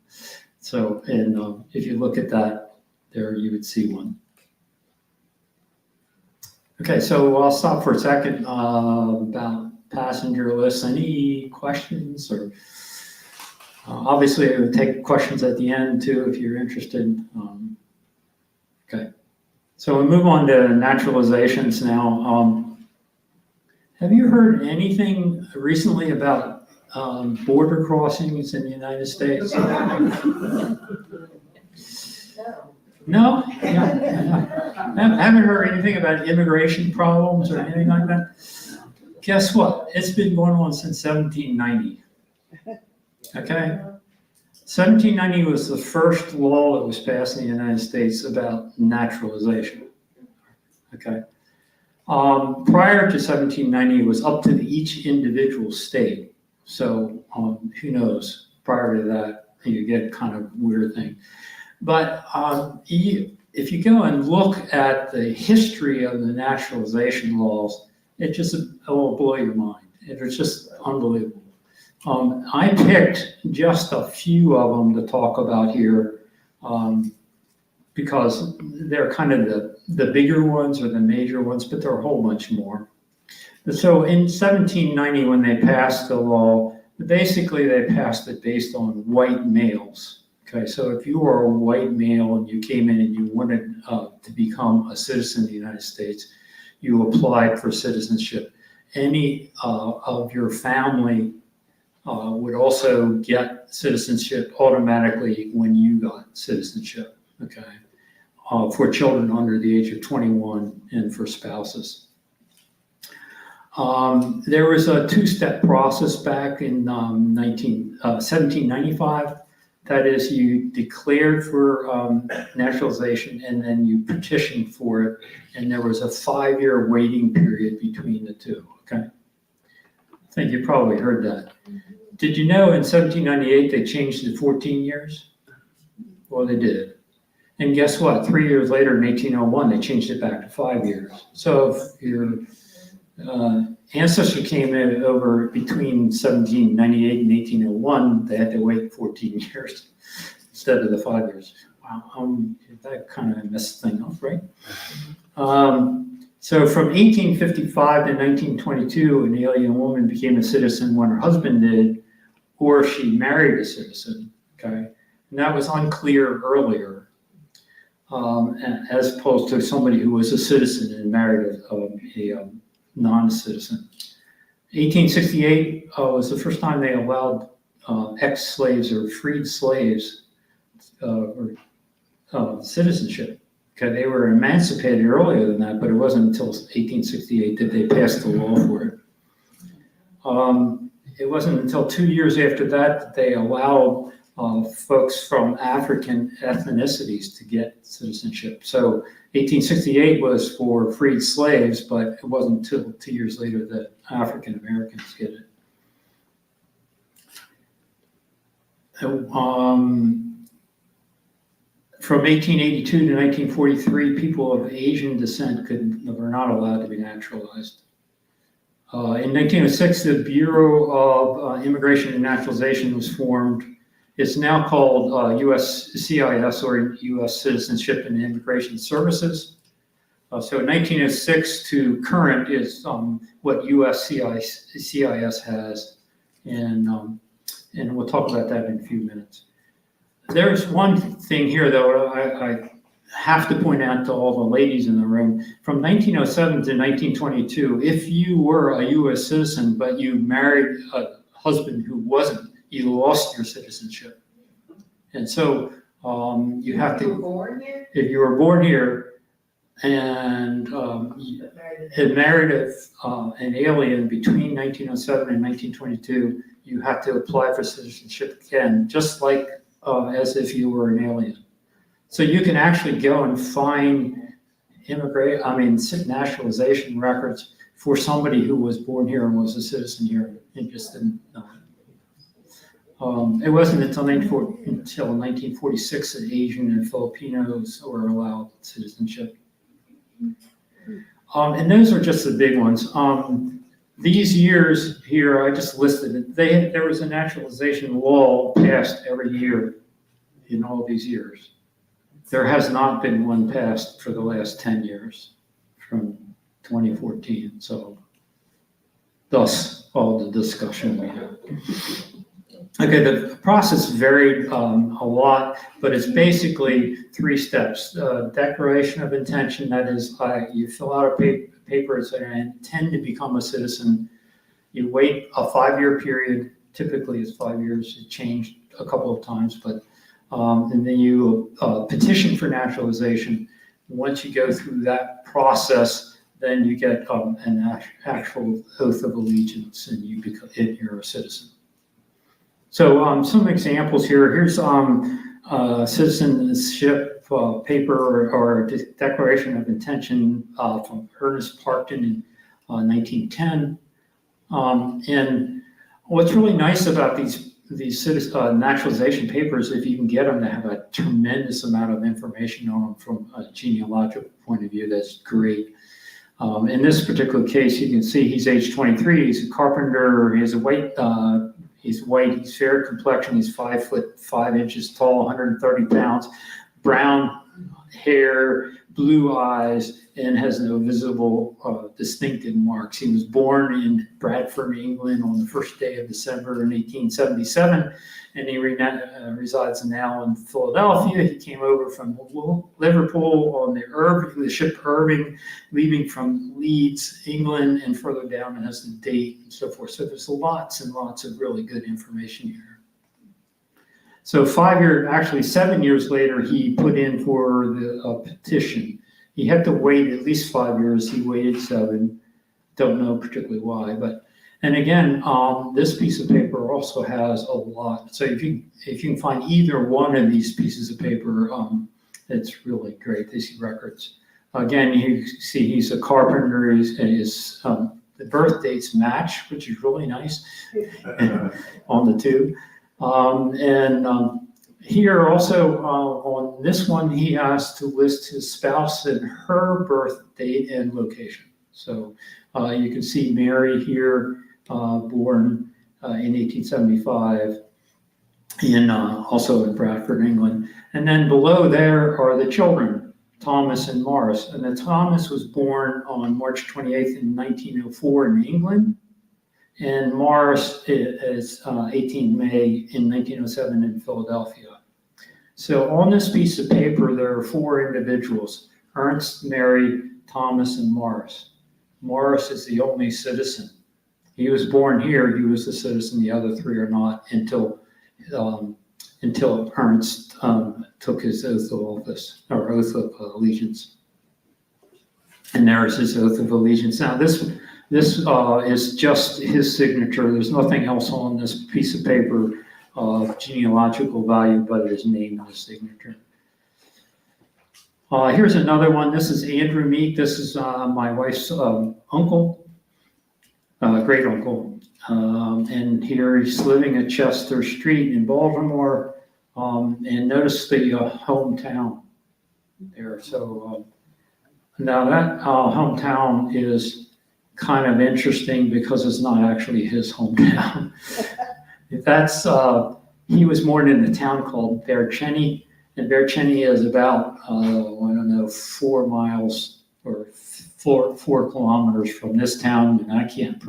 So, and if you look at that, there you would see one. Okay, so I'll stop for a second about passenger lists. Any questions or obviously I would take questions at the end too if you're interested. Okay, so we move on to naturalizations now. Have you heard anything recently about border crossings in the United States? No? Haven't heard anything about immigration problems or anything like that? Guess what? It's been going on since 1790. Okay? 1790 was the first law that was passed in the United States about naturalization. Okay? Prior to 1790, it was up to each individual state. So who knows? Prior to that, you get kind of weird thing. But if you go and look at the history of the naturalization laws, it will blow your mind. It's just unbelievable. I picked just a few of them to talk about here because they're kind of the bigger ones or the major ones, but there are a whole bunch more. So in 1790, when they passed the law, basically they passed it based on white males. Okay, so if you were a white male and you came in and you wanted to become a citizen of the United States, you applied for citizenship. Any of your family would also get citizenship automatically when you got citizenship, okay, for children under the age of 21 and for spouses. There was a two-step process back in 1795. That is, you declared for naturalization and then you petitioned for it, and there was a 5-year waiting period between the two, okay? I think you probably heard that. Did you know in 1798 they changed it to 14 years? Well, they did. And guess what? 3 years later in 1801, they changed it back to 5 years. So if your ancestor came in over between 1798 and 1801, they had to wait 14 years instead of the 5 years. Wow, that kind of messed things up, right? So from 1855 to 1922, an alien woman became a citizen when her husband did, or she married a citizen, okay? And that was unclear earlier, as opposed to somebody who was a citizen and married a non-citizen. 1868 was the first time they allowed ex-slaves or freed slaves or citizenship. Okay, they were emancipated earlier than that, but it wasn't until 1868 that they passed the law for it. It wasn't until 2 years after that they allowed folks from African ethnicities to get citizenship. So 1868 was for freed slaves, but it wasn't until 2 years later that African Americans get it. From 1882 to 1943, people of Asian descent were not allowed to be naturalized. In 1906, the Bureau of Immigration and Naturalization was formed. It's now called USCIS, or U.S. Citizenship and Immigration Services. So 1906 to current is what USCIS has, and we'll talk about that in a few minutes. There's one thing here, though, I have to point out to all the ladies in the room. From 1907 to 1922, if you were a U.S. citizen but you married a husband who wasn't, you lost your citizenship. And so you have to, if you were born here and had married an alien between 1907 and 1922, you have to apply for citizenship again, just like as if you were an alien. So you can actually go and find naturalization records for somebody who was born here and was a citizen here and just didn't know it. It wasn't until 1946 that Asian and Filipinos were allowed citizenship. And those are just the big ones. These years here, I just listed it. There was a naturalization law passed every year in all these years. There has not been one passed for the last 10 years from 2014. So thus all the discussion we have. Okay, the process varied a lot, but it's basically 3 steps. Declaration of intention, that is, you fill out a paper saying, I intend to become a citizen. You wait a 5-year period, typically it's 5 years, it changed a couple of times, but and then you petition for naturalization. Once you go through that process, then you get an actual oath of allegiance and you're a citizen. So some examples here. Here's citizenship paper or declaration of intention from Ernest Parkton in 1910. And what's really nice about these naturalization papers, if you can get them, to have a tremendous amount of information on them from a genealogical point of view. That's great. In this particular case, you can see he's age 23. He's a carpenter. He has a white. He's white, he's fair complexion, he's 5 foot 5 inches tall, 130 pounds, brown hair, blue eyes, and has no visible distinctive marks. He was born in Bradford, England on the 1st day of December in 1877, and he resides now in Philadelphia. He came over from Liverpool on the ship Irving, leaving from Leeds, England, and further down it has the date and so forth. So there's lots and lots of really good information here. So 7 years later, he put in for the petition. He had to wait at least 5 years. He waited 7. Don't know particularly why, but and again, this piece of paper also has a lot. So if you can find either one of these pieces of paper, it's really great. These records. Again, you see he's a carpenter. The birth dates match, which is really nice on the two. Here also on this one, he has to list his spouse and her birth date and location. So you can see Mary here, born in 1875, also in Bradford, England. And then below there are the children, Thomas and Morris. And Thomas was born on March 28th in 1904 in England. And Morris is 18 May in 1907 in Philadelphia. So on this piece of paper, there are 4 individuals, Ernst, Mary, Thomas, and Morris. Morris is the only citizen. He was born here, he was a citizen, the other 3 are not until Ernst took his oath of office, or oath of allegiance. And there's his oath of allegiance. Now this is just his signature. There's nothing else on this piece of paper of genealogical value but his name and his signature. Here's another one. This is Andrew Meek. This is my wife's uncle, great uncle. And here he's living at Chester Street in Baltimore. And notice the hometown there. So now that hometown is kind of interesting because it's not actually his hometown. He was born in a town called Verchenny, and Verchenny is about, 4 miles or 4 kilometers from this town, and I can't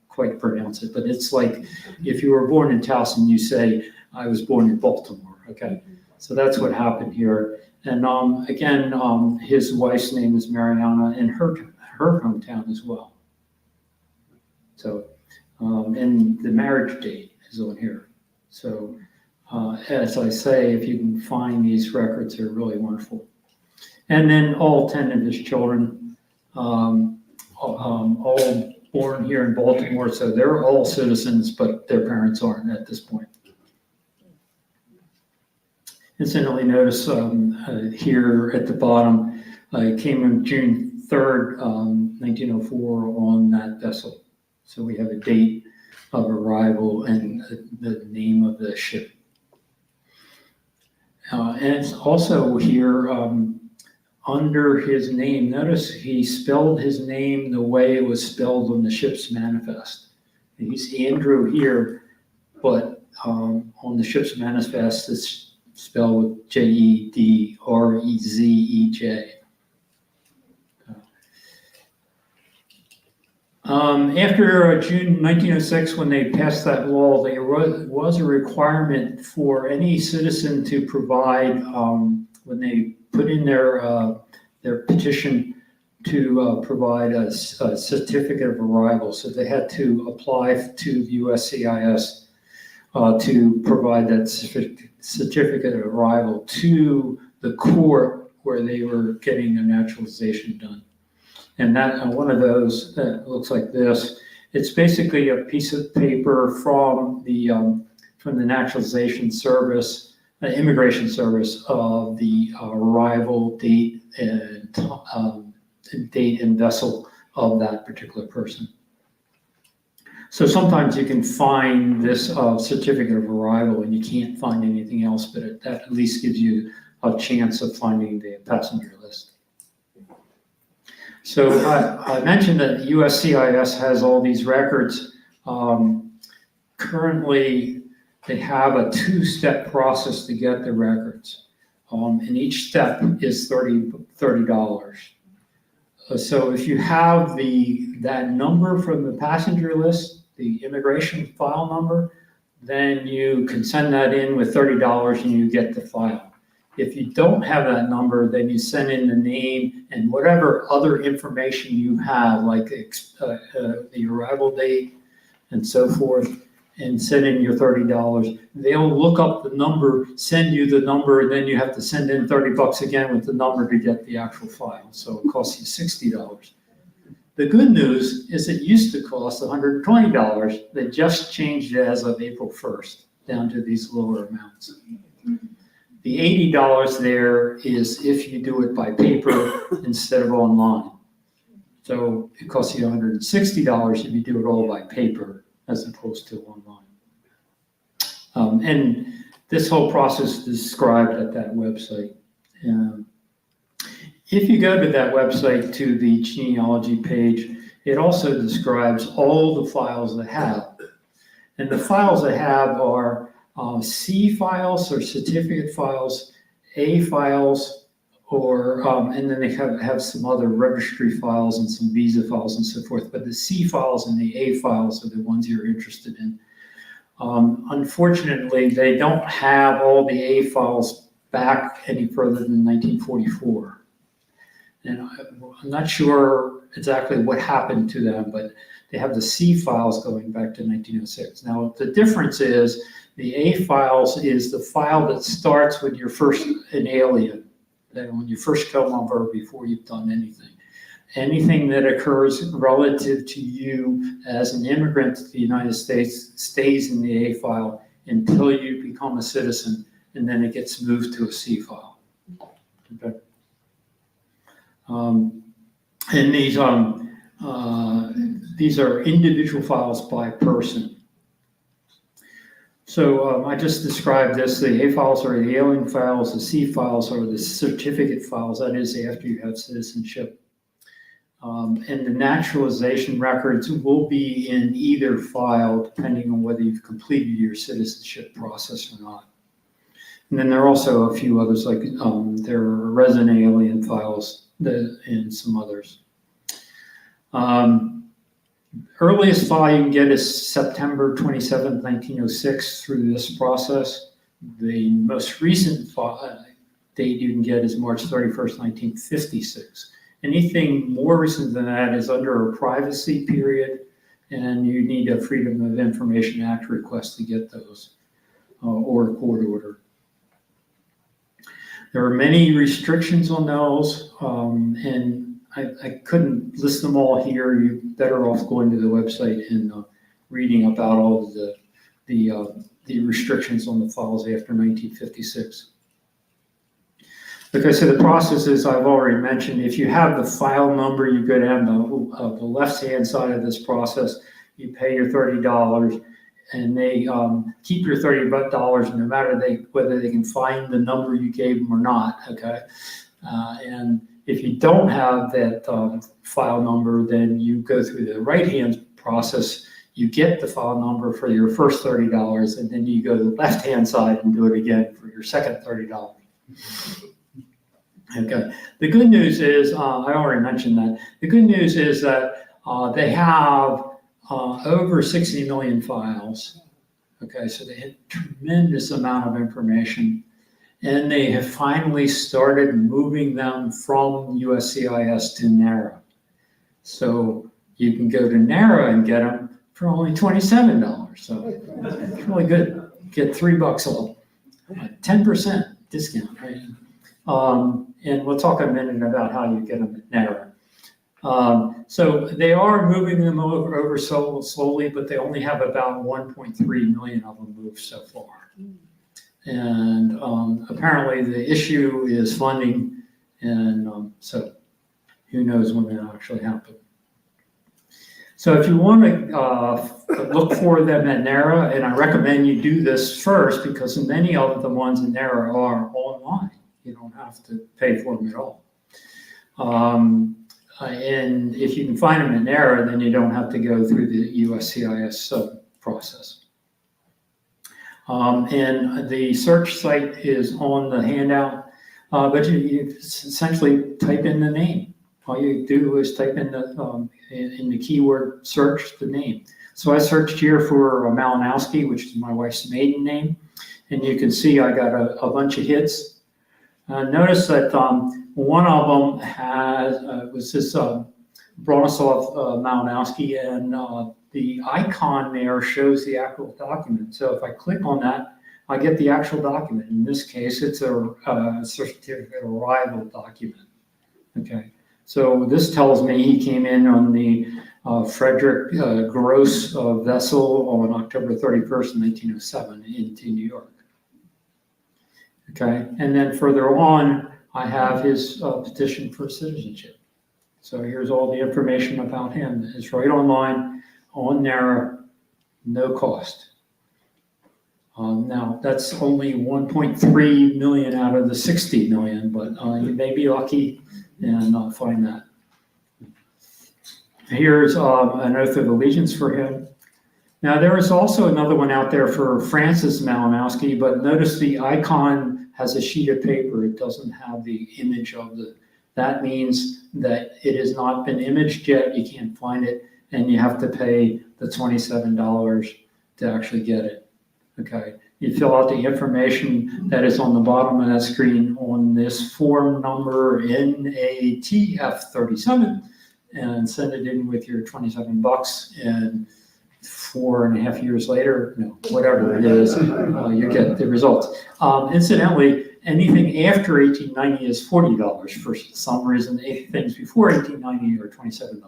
quite pronounce it, but it's like if you were born in Towson, you say, I was born in Baltimore, okay? So that's what happened here. And again, his wife's name is Mariana, and her hometown as well. So, and the marriage date is on here. So, as I say, if you can find these records, they're really wonderful. And then all 10 of his children, all born here in Baltimore, so they're all citizens, but their parents aren't at this point. Incidentally, notice here at the bottom, it came on June 3rd, 1904 on that vessel. So we have a date of arrival and the name of the ship. And it's also here under his name. Notice he spelled his name the way it was spelled on the ship's manifest. He's Andrew here, but on the ship's manifest it's spelled with Jedrezej. After June 1906, when they passed that law, there was a requirement for any citizen to provide, when they put in their petition, to provide a certificate of arrival. So they had to apply to the USCIS to provide that certificate of arrival to the court where they were getting their naturalization done. And that one of those that looks like this, it's basically a piece of paper from the Naturalization Service, Immigration Service, of the arrival date and date and vessel of that particular person. So sometimes you can find this certificate of arrival and you can't find anything else, but that at least gives you a chance of finding the passenger list. So I mentioned that USCIS has all these records. Currently, they have a two-step process to get the records. And each step is $30. So if you have that number from the passenger list, the immigration file number, then you can send that in with $30 and you get the file. If you don't have that number, then you send in the name and whatever other information you have, like the arrival date and so forth, and send in your $30. They'll look up the number, send you the number, and then you have to send in $30 again with the number to get the actual file. So it costs you $60. The good news is it used to cost $120. They just changed it as of April 1st down to these lower amounts. The $80 there is if you do it by paper instead of online. So it costs you $160 if you do it all by paper as opposed to online. And this whole process is described at that website. If you go to that website to the genealogy page, it also describes all the files they have. And the files they have are C files or certificate files, A files, or and then they have some other registry files and some visa files and so forth. But the C files and the A files are the ones you're interested in. Unfortunately, they don't have all the A files back any further than 1944. And I'm not sure exactly what happened to them, but they have the C files going back to 1906. Now, the difference is the A files is the file that starts when you're first an alien, when you first come over before you've done anything. Anything that occurs relative to you as an immigrant to the United States stays in the A file until you become a citizen, and then it gets moved to a C file. Okay. And these are individual files by person. So I just described this. The A files are the alien files. The C files are the certificate files. That is after you have citizenship. And the naturalization records will be in either file, depending on whether you've completed your citizenship process or not. And then there are also a few others, like there are resident alien files and some others. Earliest file you can get is September 27, 1906 through this process. The most recent date you can get is March 31st, 1956. Anything more recent than that is under a privacy period, and you need a Freedom of Information Act request to get those, or a court order. There are many restrictions on those, and I couldn't list them all here. You're better off going to the website and reading about all of the restrictions on the files after 1956. Okay, so the process is, I've already mentioned, if you have the file number, you go down the left-hand side of this process, you pay your $30, and they keep your $30 no matter whether they can find the number you gave them or not, okay? And if you don't have that file number, then you go through the right-hand process. You get the file number for your first $30, and then you go to the left-hand side and do it again for your second $30. Okay. The good news is, I already mentioned that. The good news is that they have over 60 million files. Okay, so they have a tremendous amount of information, and they have finally started moving them from USCIS to NARA. So you can go to NARA and get them for only $27. So it's really good. Get $3 off, 10% discount, right? And we'll talk in a minute about how you get them at NARA. So they are moving them over so slowly, but they only have about 1.3 million of them moved so far. And apparently the issue is funding, and so who knows when that'll actually happen. So if you want to look for them at NARA, and I recommend you do this first because many of the ones in NARA are online. You don't have to pay for them at all. And if you can find them in NARA, then you don't have to go through the USCIS process. And the search site is on the handout, but you essentially type in the name. All you do is type in the keyword search the name. So I searched here for Malinowski, which is my wife's maiden name, and you can see I got a bunch of hits. Notice that one of them was this Bronislaw Malinowski, and the icon there shows the actual document. So if I click on that, I get the actual document. In this case, it's a certificate of arrival document. Okay, so this tells me he came in on the Frederick Gross vessel on October 31st, 1907 into New York. Okay, and then further on, I have his petition for citizenship. So here's all the information about him. It's right online, on NARA, no cost. Now, that's only 1.3 million out of the 60 million, but you may be lucky and find that. Here's an oath of allegiance for him. Now, there is also another one out there for Francis Malinowski, but notice the icon has a sheet of paper. It doesn't have the image of that means that it has not been imaged yet. You can't find it, and you have to pay the $27 to actually get it. Okay, you fill out the information that is on the bottom of that screen on this form number NATF37 and send it in with your $27, and 4.5 years later, no, whatever it is, you get the results. Incidentally, anything after 1890 is $40 for some reason. Things before 1890 are $27.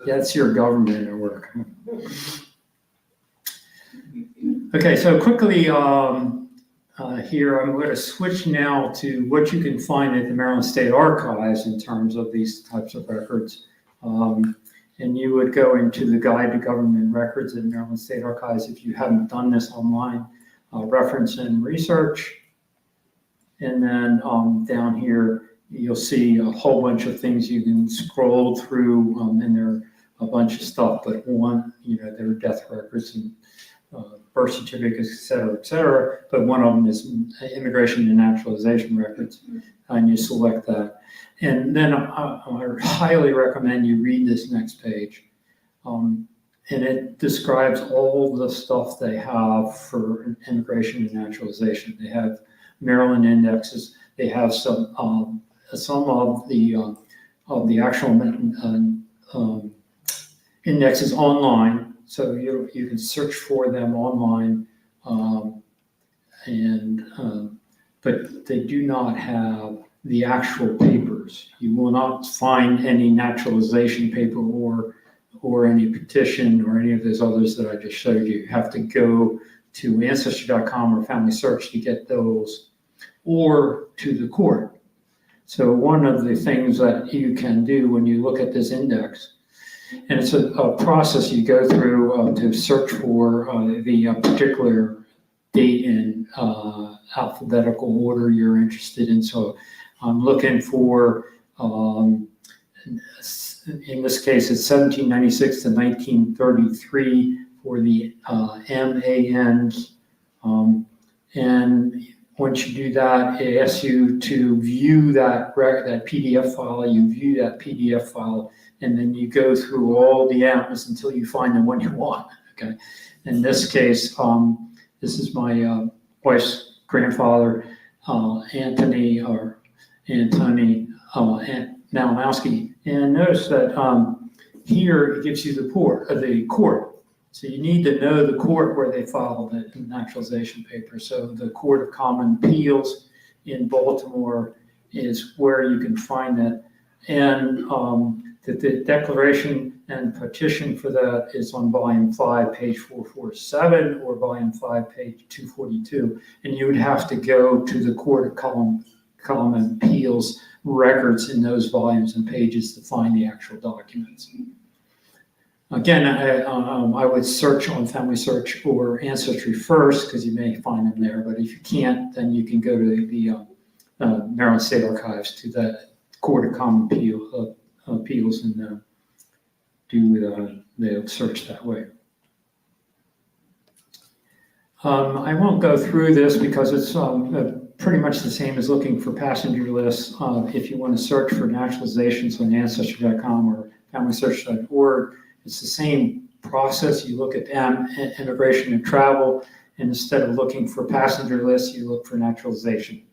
That's your government at work. Okay, so quickly here, I'm going to switch now to what you can find at the Maryland State Archives in terms of these types of records. And you would go into the Guide to Government Records at Maryland State Archives if you haven't done this online, reference and research. And then down here, you'll see a whole bunch of things you can scroll through, and there are a bunch of stuff, but one, there are death records and birth certificates, et cetera, but one of them is immigration and naturalization records, and you select that. And then I highly recommend you read this next page. And it describes all the stuff they have for immigration and naturalization. They have Maryland indexes. They have some of the actual indexes online. So you can search for them online, but they do not have the actual papers. You will not find any naturalization paper or any petition or any of those others that I just showed you. You have to go to Ancestry.com or Family Search to get those, or to the court. So one of the things that you can do when you look at this index And it's a process you go through to search for the particular date in alphabetical order you're interested in. So I'm looking for, in this case, it's 1796 to 1933 for the MANs. And once you do that, it asks you to view that PDF file. You view that PDF file, and then you go through all the M's until you find the one you want. Okay. In this case, this is my wife's grandfather, Anthony Malinowski. And notice that here it gives you the court. So you need to know the court where they filed the naturalization paper. So the Court of Common Appeals in Baltimore is where you can find that. And the declaration and petition for that is on volume 5, page 447, or volume 5, page 242. And you would have to go to the Court of Common Appeals records in those volumes and pages to find the actual documents. Again, I would search on Family Search or Ancestry first, because you may find them there. But if you can't, then you can go to the Maryland State Archives, to the Court of Common Appeals, and do the search that way. I won't go through this because it's pretty much the same as looking for passenger lists. If you want to search for naturalizations on Ancestry.com or FamilySearch.org, it's the same process. You look at immigration and travel, and instead of looking for passenger lists, you look for naturalization.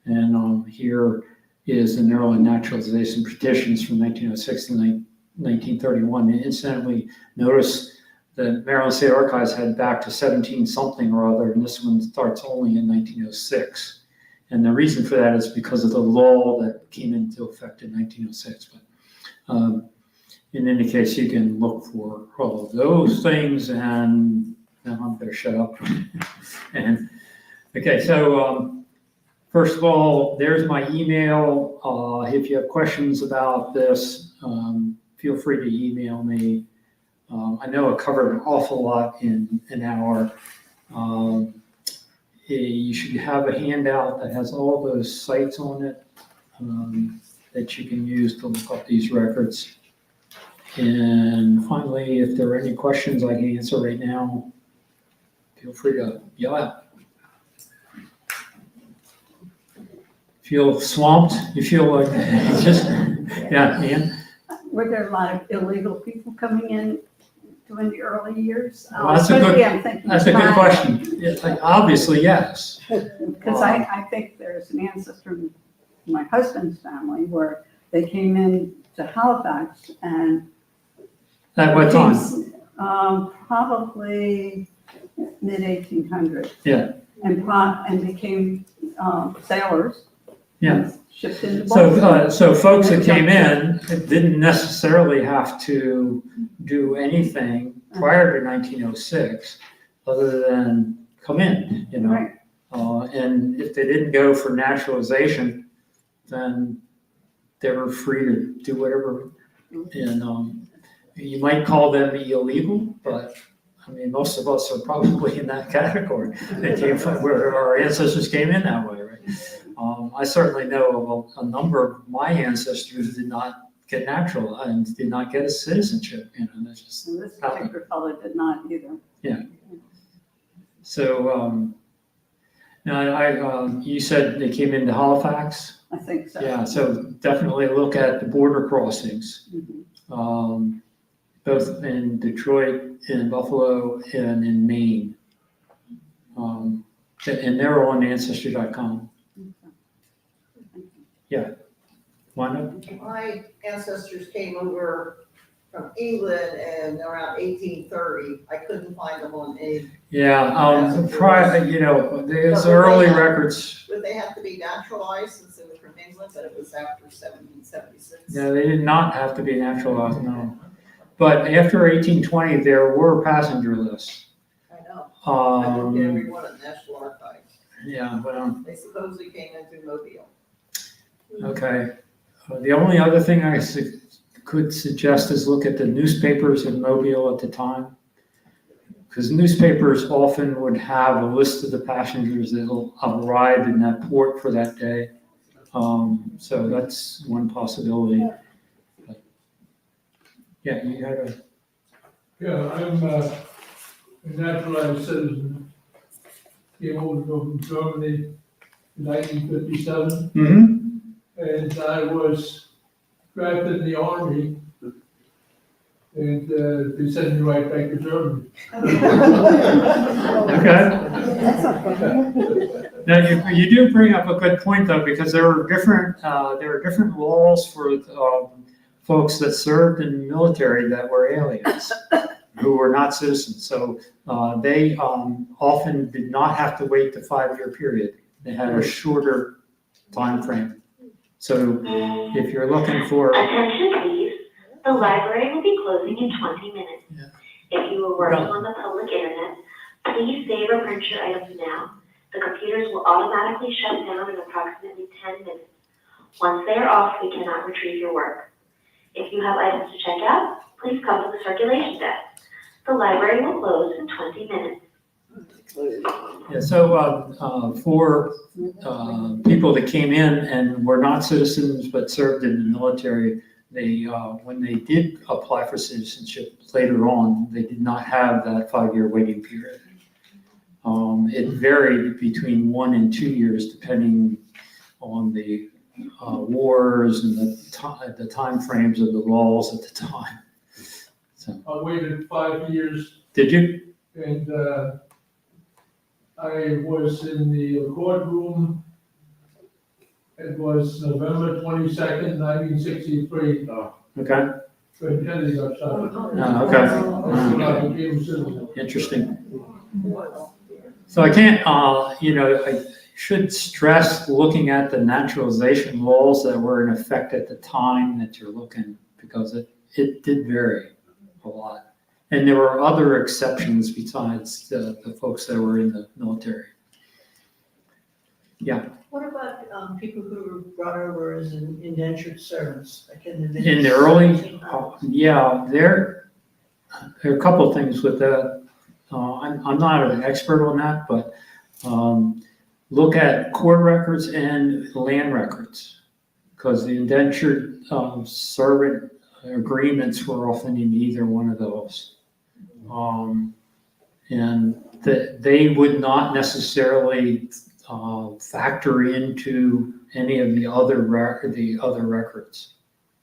And here is the Maryland naturalization petitions from 1906 to 1931. And incidentally, notice the Maryland State Archives had back to 17 something or other, and this one starts only in 1906. And the reason for that is because of the law that came into effect in 1906. But in any case, you can look for all of those things, and now I better shut up. And okay, so first of all, there's my email. If you have questions about this, feel free to email me. I know I covered an awful lot in an hour. You should have a handout that has all those sites on it that you can use to look up these records. And finally, if there are any questions I can answer right now, feel free to yell out. Feel swamped? You feel like just, yeah, Ian? Were there a lot of illegal people coming in during the early years? Well, that's a good question. Yeah, like, obviously, yes. Because I think there's an ancestor in my husband's family where they came in to Halifax and. At what time? Probably mid-1800s. Yeah. And became sailors. Yeah. Shipped into Baltimore. So folks that came in didn't necessarily have to do anything prior to 1906 other than come in, you know. Right. And if they didn't go for naturalization, then they were free to do whatever. And you might call them illegal, but I mean, most of us are probably in that category. They came from where our ancestors came in that way, right? I certainly know of a number of my ancestors did not get natural and did not get a citizenship. You know, that's just and this particular fellow did not either. Yeah. So now you said they came into Halifax. I think so. Yeah. So definitely look at the border crossings. Mm-hmm. Both in Detroit, in Buffalo, and in Maine. And they're on Ancestry.com. Yeah. Wanda? My ancestors came over from England in around 1830. I couldn't find them on any. Yeah, prior, you know, there's early records. Would they have to be naturalized since they were from England, but it was after 1776? Yeah, they did not have to be naturalized, no. But after 1820, there were passenger lists. I know. I looked at every one at the National Archives. Yeah, but They supposedly came in through Mobile. okay. The only other thing I could suggest is look at the newspapers in Mobile at the time. Because newspapers often would have a list of the passengers that will arrive in that port for that day. So that's one possibility. But, yeah, you had a, Yeah, I'm a naturalized citizen. Came over from Germany in 1957, and I was drafted in the army, and they sent me right back to Germany. okay. That's not funny. Now, you do bring up a good point though, because there are different laws for folks that served in the military that were aliens who were not citizens. So they often did not have to wait the 5-year period. They had a shorter time frame. So if you're looking for, Attention please, the library will be closing in 20 minutes. Yeah. If you are working on the public internet, please save or print your items now. The computers will automatically shut down in approximately 10 minutes. Once they are off, we cannot retrieve your work. If you have items to check out, please come to the circulation desk. The library will close in 20 minutes. yeah, so for people that came in and were not citizens but served in the military, they when they did apply for citizenship later on, they did not have that 5-year waiting period. It varied between 1 and 2 years depending on the wars and the time frames of the laws at the time. So, I waited 5 years, did you? and I was in the courtroom. It was November 22nd, 1963, Okay. when Kennedy got shot. Okay. That's when I became a citizen. Interesting. So I can't, I should stress looking at the naturalization laws that were in effect at the time that you're looking, because it did vary a lot. And there were other exceptions besides the folks that were in the military. Yeah, What about people who were brought over as indentured servants? Like in in the early, there are a couple of things with that. I'm not an expert on that, but look at court records and land records, because the indentured servant agreements were often in either one of those. And they would not necessarily factor into any of the other records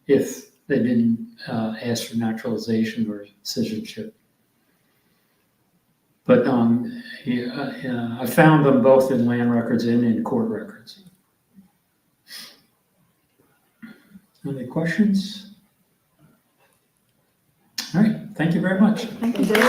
if they didn't ask for naturalization or citizenship. But I found them both in land records and in court records. Any questions? All right, thank you very much. Thank you, David.